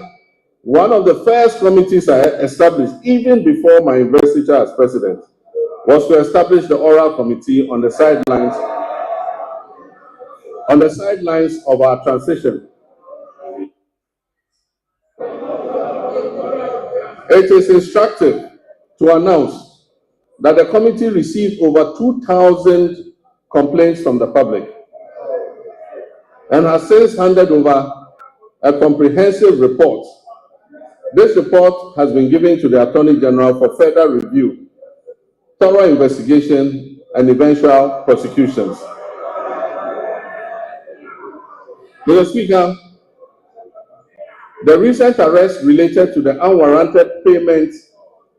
one of the first committees I established, even before my investiture as president, was to establish the Oral Committee on the sidelines of our transition. It is instructive to announce that the committee received over 2,000 complaints from the public and has since handed over a comprehensive report. This report has been given to the Attorney General for further review, thorough investigation, and eventual prosecutions. Mr. Speaker, the recent arrest related to the unwarranted payment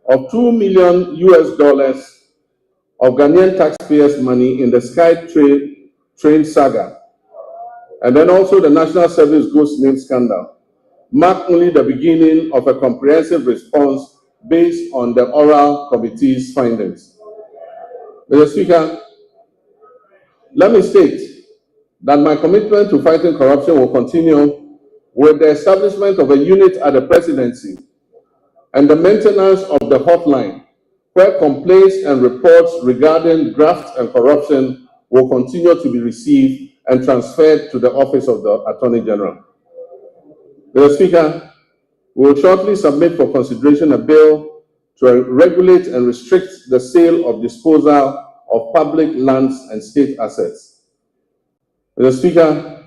of $2 million of Ghanaian taxpayers' money in the Sky Train saga, and then also the National Service Ghost Name scandal, mark only the beginning of a comprehensive response based on the Oral Committee's findings. Mr. Speaker, let me state that my commitment to fighting corruption will continue with the establishment of a unit at the presidency and the maintenance of the hotline, where complaints and reports regarding graft and corruption will continue to be received and transferred to the Office of the Attorney General. Mr. Speaker, we will shortly submit for consideration a bill to regulate and restrict the sale of disposal of public lands and state assets. Mr. Speaker,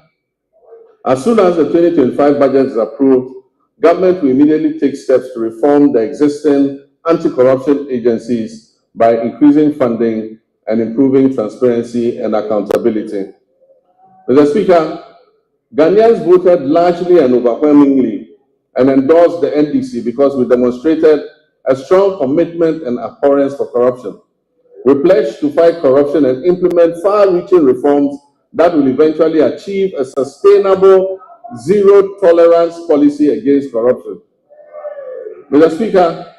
as soon as the 2025 budget is approved, government will immediately take steps to reform the existing anti-corruption agencies by increasing funding and improving transparency and accountability. Mr. Speaker, Ghanaians voted largely and overwhelmingly and endorsed the NDC because we demonstrated a strong commitment and abhorrence for corruption. We pledged to fight corruption and implement far-reaching reforms that will eventually achieve a sustainable zero-tolerance policy against corruption. Mr. Speaker,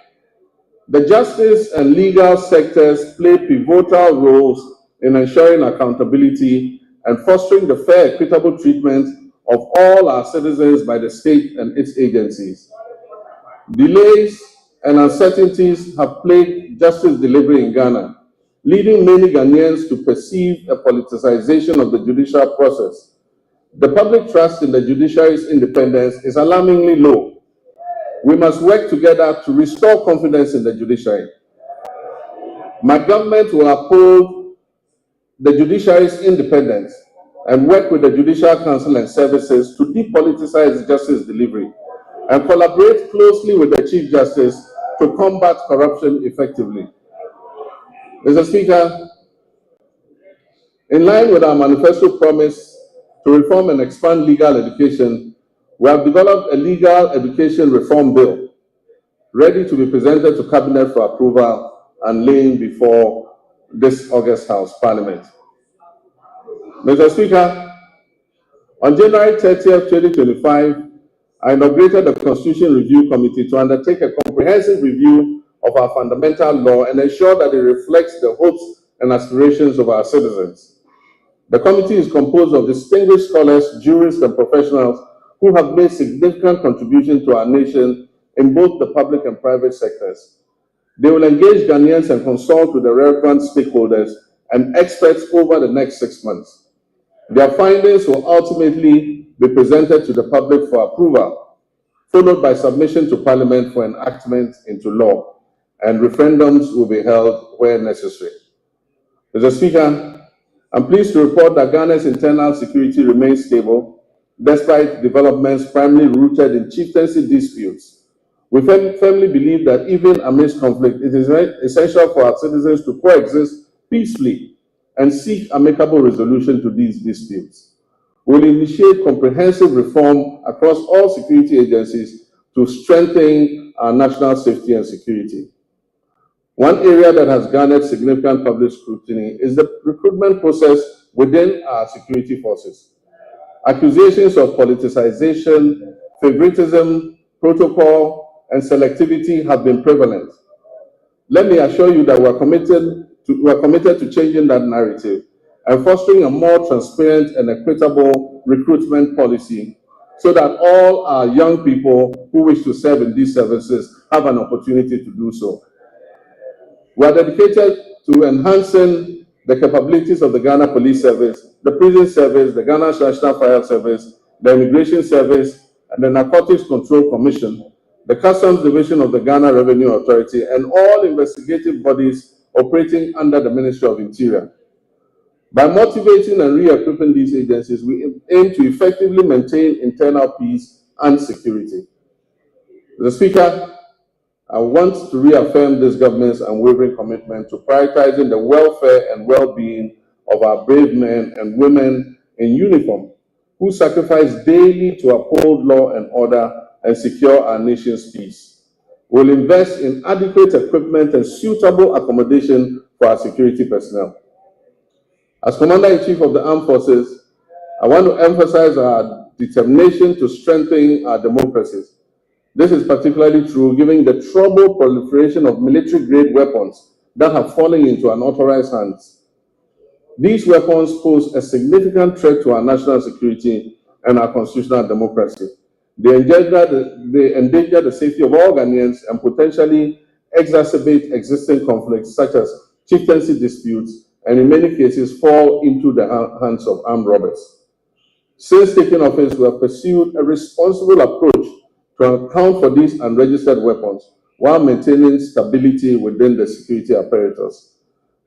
the justice and legal sectors play pivotal roles in ensuring accountability and fostering the fair, equitable treatment of all our citizens by the state and its agencies. Delays and uncertainties have plagued justice delivery in Ghana, leading many Ghanaians to perceive a politicization of the judicial process. The public trust in the judiciary's independence is alarmingly low. We must work together to restore confidence in the judiciary. My government will uphold the judiciary's independence and work with the Judicial Council and services to depoliticize justice delivery and collaborate closely with the Chief Justice to combat corruption effectively. Mr. Speaker, in line with our manifesto promise to reform and expand legal education, we have developed a legal education reform bill ready to be presented to Cabinet for approval and laying before this August House Parliament. Mr. Speaker, on January 30th, 2025, I inaugurated the Constitution Review Committee to undertake a comprehensive review of our fundamental law and ensure that it reflects the hopes and aspirations of our citizens. The committee is composed of distinguished scholars, jurists, and professionals who have made significant contributions to our nation in both the public and private sectors. They will engage Ghanaians and consult with the relevant stakeholders and experts over the next 6 months. Their findings will ultimately be presented to the public for approval, followed by submission to Parliament for enactment into law, and referendums will be held where necessary. Mr. Speaker, I'm pleased to report that Ghana's internal security remains stable, despite developments primarily rooted in chieftaincy disputes. We firmly believe that even amidst conflict, it is essential for our citizens to coexist peacefully and seek amicable resolution to these disputes. We will initiate comprehensive reform across all security agencies to strengthen our national safety and security. One area that has garnered significant public scrutiny is the recruitment process within our security forces. Accusations of politicization, favoritism, protocol, and selectivity have been prevalent. Let me assure you that we're committed to changing that narrative and fostering a more transparent and equitable recruitment policy so that all our young people who wish to serve in these services have an opportunity to do so. We are dedicated to enhancing the capabilities of the Ghana Police Service, the Prison Service, the Ghana National Fire Service, the Immigration Service, and the Narcotics Control Commission, the Customs Division of the Ghana Revenue Authority, and all investigative bodies operating under the Ministry of Interior. By motivating and re-equipping these agencies, we aim to effectively maintain internal peace and security. Mr. Speaker, I want to reaffirm this government's unwavering commitment to prioritizing the welfare and well-being of our brave men and women in uniform who sacrifice daily to uphold law and order and secure our nation's peace. We'll invest in adequate equipment and suitable accommodation for our security personnel. As Commander-in-Chief of the Armed Forces, I want to emphasize our determination to strengthen our democracies. This is particularly true given the troubled proliferation of military-grade weapons that have fallen into unauthorized hands. These weapons pose a significant threat to our national security and our constitutional democracy. They endanger the safety of all Ghanaians and potentially exacerbate existing conflicts such as chieftaincy disputes, and in many cases fall into the hands of armed robbers. Since taking office, we have pursued a responsible approach to account for these unregistered weapons while maintaining stability within the security apparatus.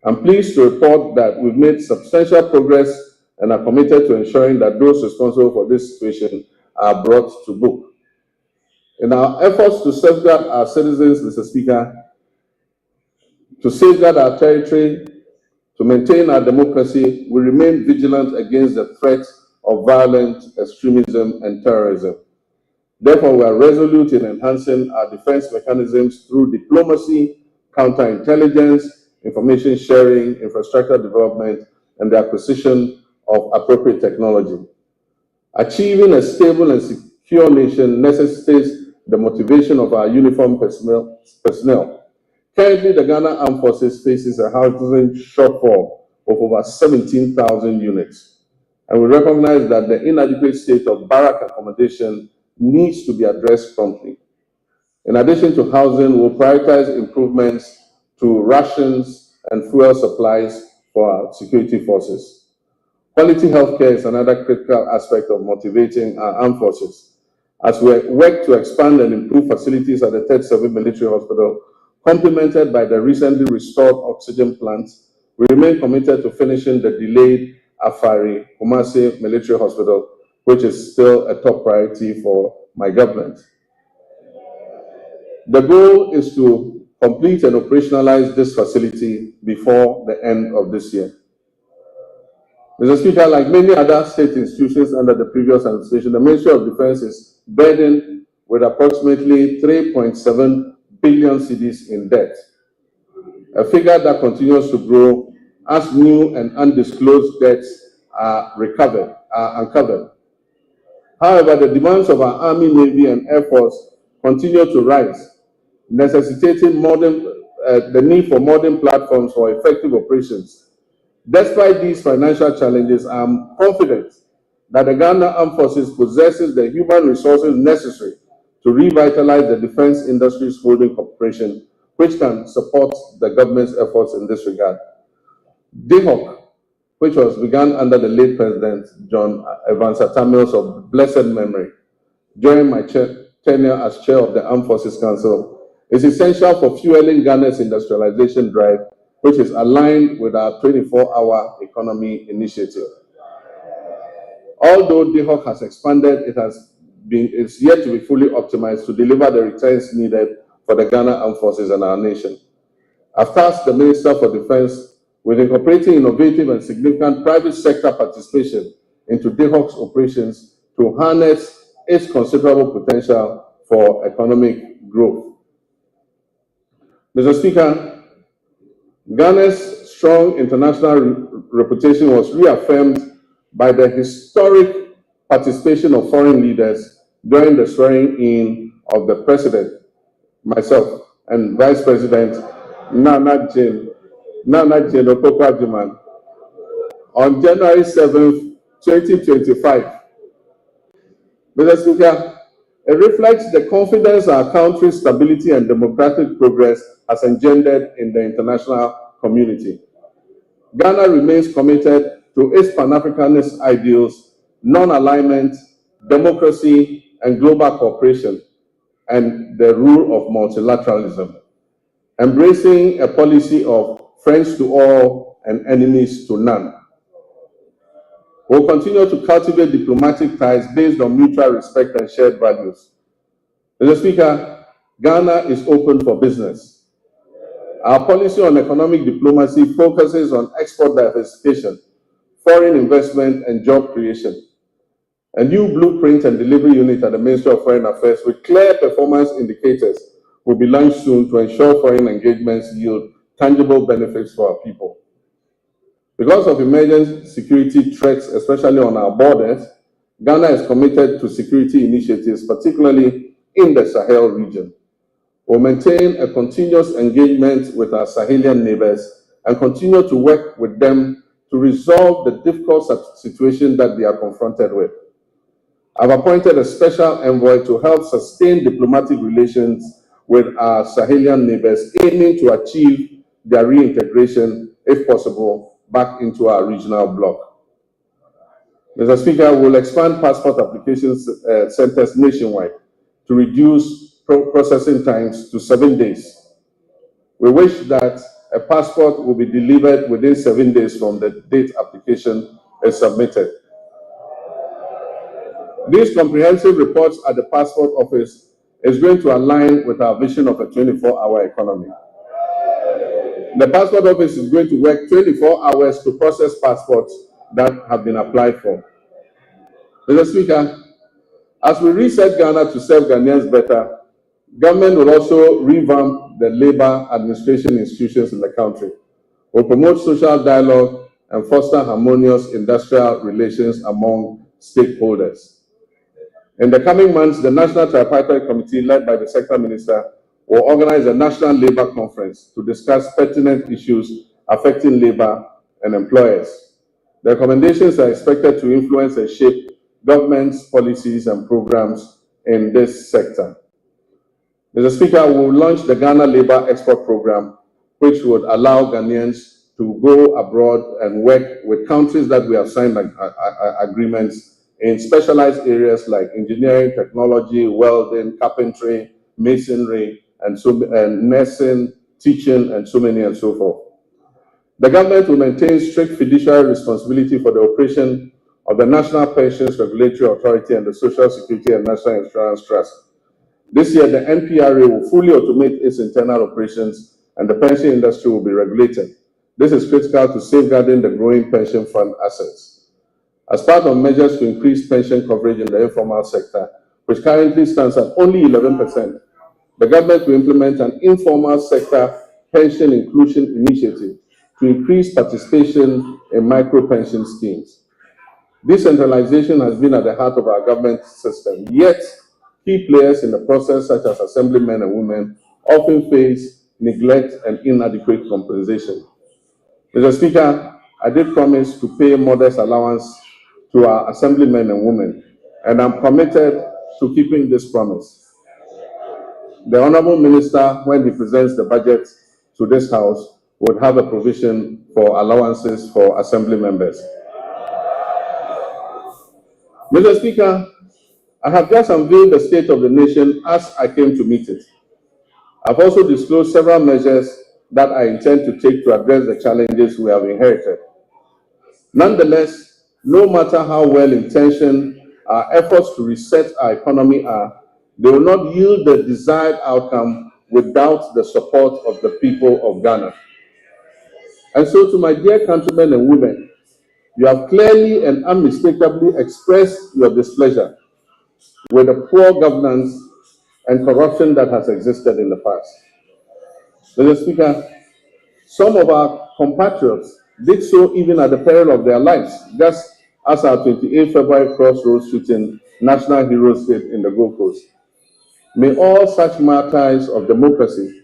I'm pleased to report that we've made substantial progress and are committed to ensuring that those responsible for this situation are brought to book. In our efforts to safeguard our citizens, Mr. Speaker, to safeguard our territory, to maintain our democracy, we remain vigilant against the threat of violent extremism and terrorism. Therefore, we are resolute in enhancing our defense mechanisms through diplomacy, counterintelligence, information sharing, infrastructure development, and the acquisition of appropriate technology. Achieving a stable and secure nation necessitates the motivation of our uniformed personnel. Currently, the Ghana Armed Forces faces a housing shortfall of over 17,000 units, and we recognize that the inadequate state of barrack accommodation needs to be addressed promptly. In addition to housing, we'll prioritize improvements to rations and fuel supplies for our security forces. Quality healthcare is another critical aspect of motivating our armed forces. As we work to expand and improve facilities at the 3rd Civil Military Hospital, complemented by the recently restored oxygen plants, we remain committed to finishing the delayed Afari Kumasi Military Hospital, which is still a top priority for my government. The goal is to complete and operationalize this facility before the end of this year. Mr. Speaker, like many other state institutions under the previous administration, the Ministry of Defense is burdened with approximately 3.7 billion cedis in debt, a figure that continues to grow as new and undisclosed debts are uncovered. However, the demands of our Army, Navy, and Air Force continue to rise, necessitating the need for modern platforms for effective operations. Despite these financial challenges, I am confident that the Ghana Armed Forces possesses the human resources necessary to revitalize the defense industry's holding corporation, which can support the government's efforts in this regard. DHOC, which was begun under the late President John Evans Atta-Mills of blessed memory, during my tenure as chair of the Armed Forces Council, is essential for fueling Ghana's industrialization drive, which is aligned with our 24-hour economy initiative. Although DHOC has expanded, it's yet to be fully optimized to deliver the returns needed for the Ghana Armed Forces and our nation. I've tasked the Minister for Defense with incorporating innovative and significant private sector participation into DHOC's operations to harness its considerable potential for economic growth. Mr. Speaker, Ghana's strong international reputation was reaffirmed by the historic participation of foreign leaders during the swearing-in of the President, myself, and Vice President Nana Jane Okokwajuman, on January 7th, 2025. Mr. Speaker, it reflects the confidence our country's stability and democratic progress has engendered in the international community. Ghana remains committed to its Pan-Africanist ideals, non-alignment, democracy, and global cooperation, and the rule of multilateralism, embracing a policy of friends to all and enemies to none. We'll continue to cultivate diplomatic ties based on mutual respect and shared values. Mr. Speaker, Ghana is open for business. Our policy on economic diplomacy focuses on export diversification, foreign investment, and job creation. A new blueprint and delivery unit at the Ministry of Foreign Affairs with clear performance indicators will be launched soon to ensure foreign engagements yield tangible benefits for our people. Because of emerging security threats, especially on our borders, Ghana is committed to security initiatives, particularly in the Sahel region. We'll maintain a continuous engagement with our Sahelian neighbors and continue to work with them to resolve the difficult situation that they are confronted with. I've appointed a special envoy to help sustain diplomatic relations with our Sahelian neighbors, aiming to achieve their reintegration, if possible, back into our regional bloc. Mr. Speaker, we'll expand passport application centers nationwide to reduce processing times to 7 days. We wish that a passport will be delivered within 7 days from the date application is submitted. These comprehensive reports at the passport office is going to align with our vision of a 24-hour economy. The passport office is going to work 24 hours to process passports that have been applied for. Mr. Speaker, as we reset Ghana to serve Ghanaians better, government will also revamp the labor administration institutions in the country. We'll promote social dialogue and foster harmonious industrial relations among stakeholders. In the coming months, the National Tripartite Committee, led by the Sector Minister, will organize a national labor conference to discuss pertinent issues affecting labor and employers. The recommendations are expected to influence and shape government's policies and programs in this sector. Mr. Speaker, we will launch the Ghana Labour Export Program, which would allow Ghanaians to go abroad and work with countries that we have signed agreements in specialized areas like engineering, technology, welding, carpentry, masonry, and nursing, teaching, and so many and so forth. The government will maintain strict fiduciary responsibility for the operation of the National Pensions Regulatory Authority and the Social Security and National Insurance Trust. This year, the NPRA will fully automate its internal operations and the pension industry will be regulated. This is critical to safeguarding the growing pension fund assets. As part of measures to increase pension coverage in the informal sector, which currently stands at only 11%, the government will implement an informal sector pension inclusion initiative to increase participation in micro-pension schemes. Decentralization has been at the heart of our government system, yet key players in the process, such as assemblymen and women, often face neglect and inadequate compensation. Mr. Speaker, I did promise to pay modest allowance to our assemblymen and women, and I'm committed to keeping this promise. The Honourable Minister, when he presents the budget to this House, would have a provision for allowances for assembly members. Mr. Speaker, I have just unveiled the state of the nation as I came to meet it. I've also disclosed several measures that I intend to take to address the challenges we have inherited. Nonetheless, no matter how well-intentioned our efforts to reset our economy are, they will not yield the desired outcome without the support of the people of Ghana. And so, to my dear countrymen and women, you have clearly and unmistakably expressed your displeasure with the poor governance and corruption that has existed in the past. Mr. Speaker, some of our compatriots did so even at the peril of their lives, just as our 28 February crossroads shooting national heroes did in the Gold Coast. May all such martyrs of democracy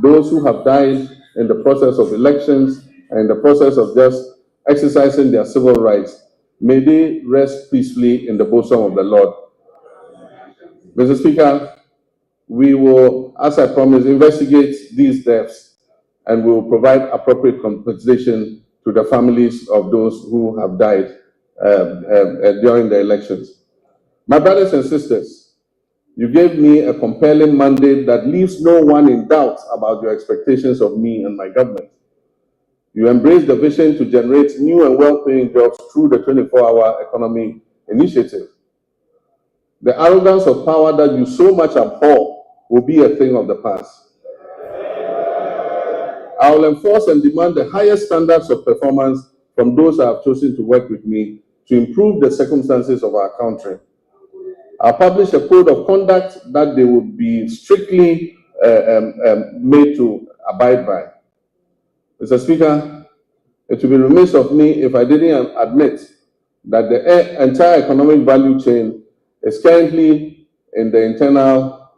those who have died in the process of elections and in the process of just exercising their civil rights, may they rest peacefully in the bosom of the Lord. Mr. Speaker, we will, as I promised, investigate these deaths and we will provide appropriate compensation to the families of those who have died during the elections. My brothers and sisters, you gave me a compelling mandate that leaves no one in doubt about your expectations of me and my government. You embraced the vision to generate new and well-paying jobs through the 24-hour economy initiative. The arrogance of power that you so much abhor will be a thing of the past. I will enforce and demand the highest standards of performance from those who have chosen to work with me to improve the circumstances of our country. I'll publish a code of conduct that they will be strictly made to abide by. Mr. Speaker, it would be remiss of me if I didn't admit that the entire economic value chain is currently in the internal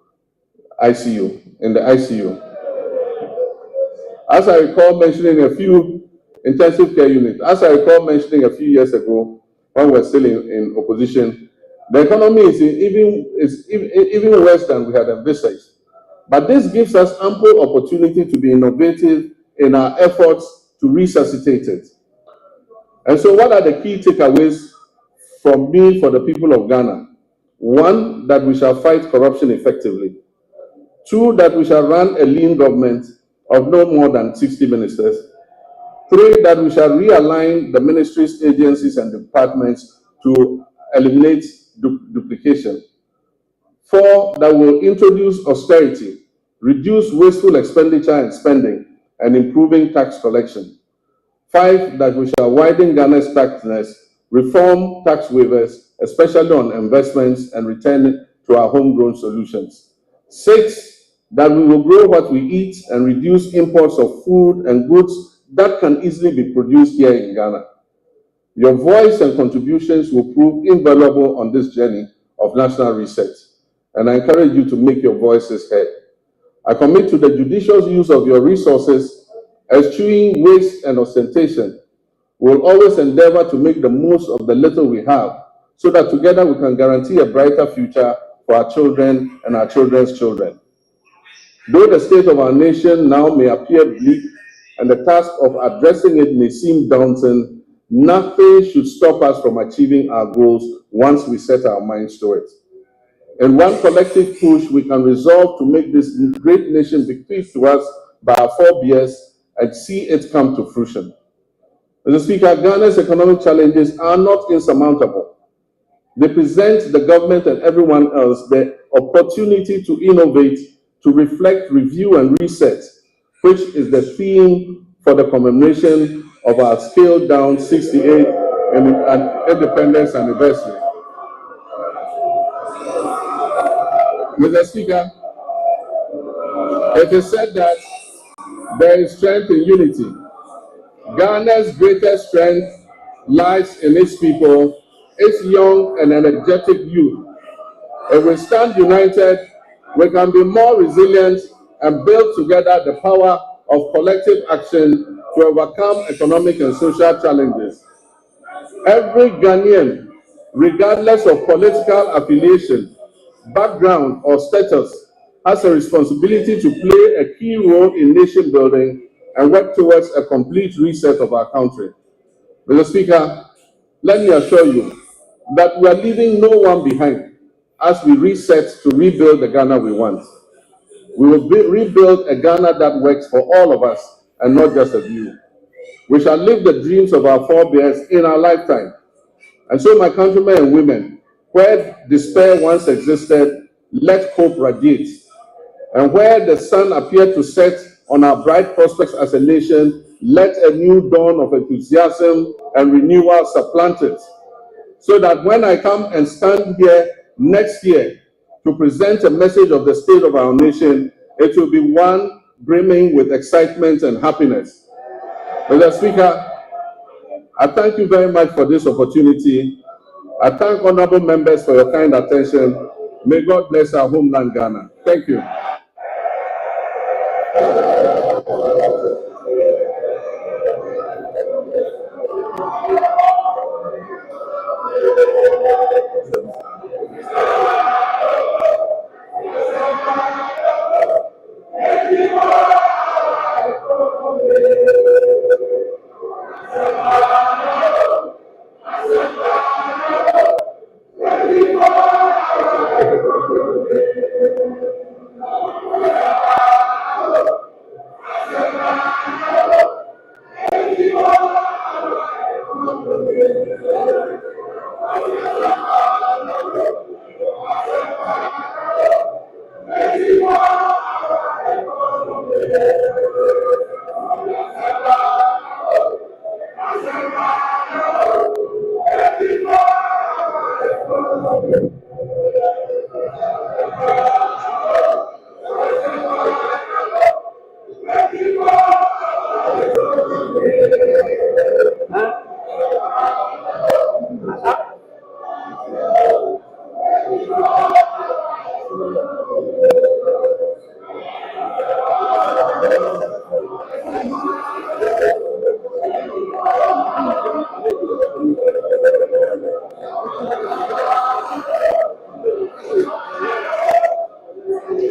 ICU, in the ICU. As I recall mentioning a few intensive care units, as I recall mentioning a few years ago when we were still in opposition, the economy is even worse than we had envisaged. But this gives us ample opportunity to be innovative in our efforts to resuscitate it. And so what are the key takeaways from me for the people of Ghana? One, that we shall fight corruption effectively. Two, that we shall run a lean government of no more than 60 ministers. Three, that we shall realign the ministries, agencies, and departments to eliminate duplication. Four, that will introduce austerity, reduce wasteful expenditure and spending, and improving tax collection. Five, that we shall widen Ghana's tax nets, reform tax waivers, especially on investments, and return to our homegrown solutions. Six, that we will grow what we eat and reduce imports of food and goods that can easily be produced here in Ghana. Your voice and contributions will prove invaluable on this journey of national reset, and I encourage you to make your voices heard. I commit to the judicious use of your resources, eschewing waste and ostentation. We will always endeavor to make the most of the little we have, so that together we can guarantee a brighter future for our children and our children's children. Though the state of our nation now may appear bleak and the task of addressing it may seem daunting, nothing should stop us from achieving our goals once we set our minds to it. In one collective push, we can resolve to make this great nation bequeathed to us by our forebears and see it come to fruition. Mr. Speaker, Ghana's economic challenges are not insurmountable. They present the government and everyone else the opportunity to innovate, to reflect, review, and reset, which is the theme for the commemoration of our scaled-down 68th independence anniversary. Mr. Speaker, it is said that there is strength in unity. Ghana's greatest strength lies in its people, its young and energetic youth. If we stand united, we can be more resilient and build together the power of collective action to overcome economic and social challenges. Every Ghanaian, regardless of political affiliation, background, or status, has a responsibility to play a key role in nation building and work towards a complete reset of our country. Mr. Speaker, let me assure you that we are leaving no one behind as we reset to rebuild the Ghana we want. We will rebuild a Ghana that works for all of us and not just a few. We shall live the dreams of our forebears in our lifetime. And so, my countrymen and women, where despair once existed, let hope radiate. And where the sun appeared to set on our bright prospects as a nation, let a new dawn of enthusiasm and renewal supplant it. So that when I come and stand here next year to present a message of the state of our nation, it will be one brimming with excitement and happiness. Mr. Speaker, I thank you very much for this opportunity. I thank honorable members for your kind attention. May God bless our homeland, Ghana. Thank you.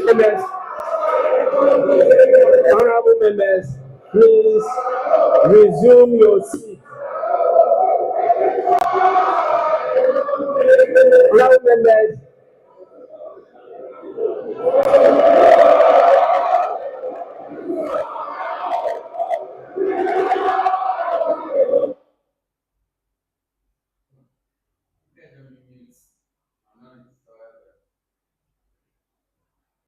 Members, honorable members, please resume your seat. Honorable members,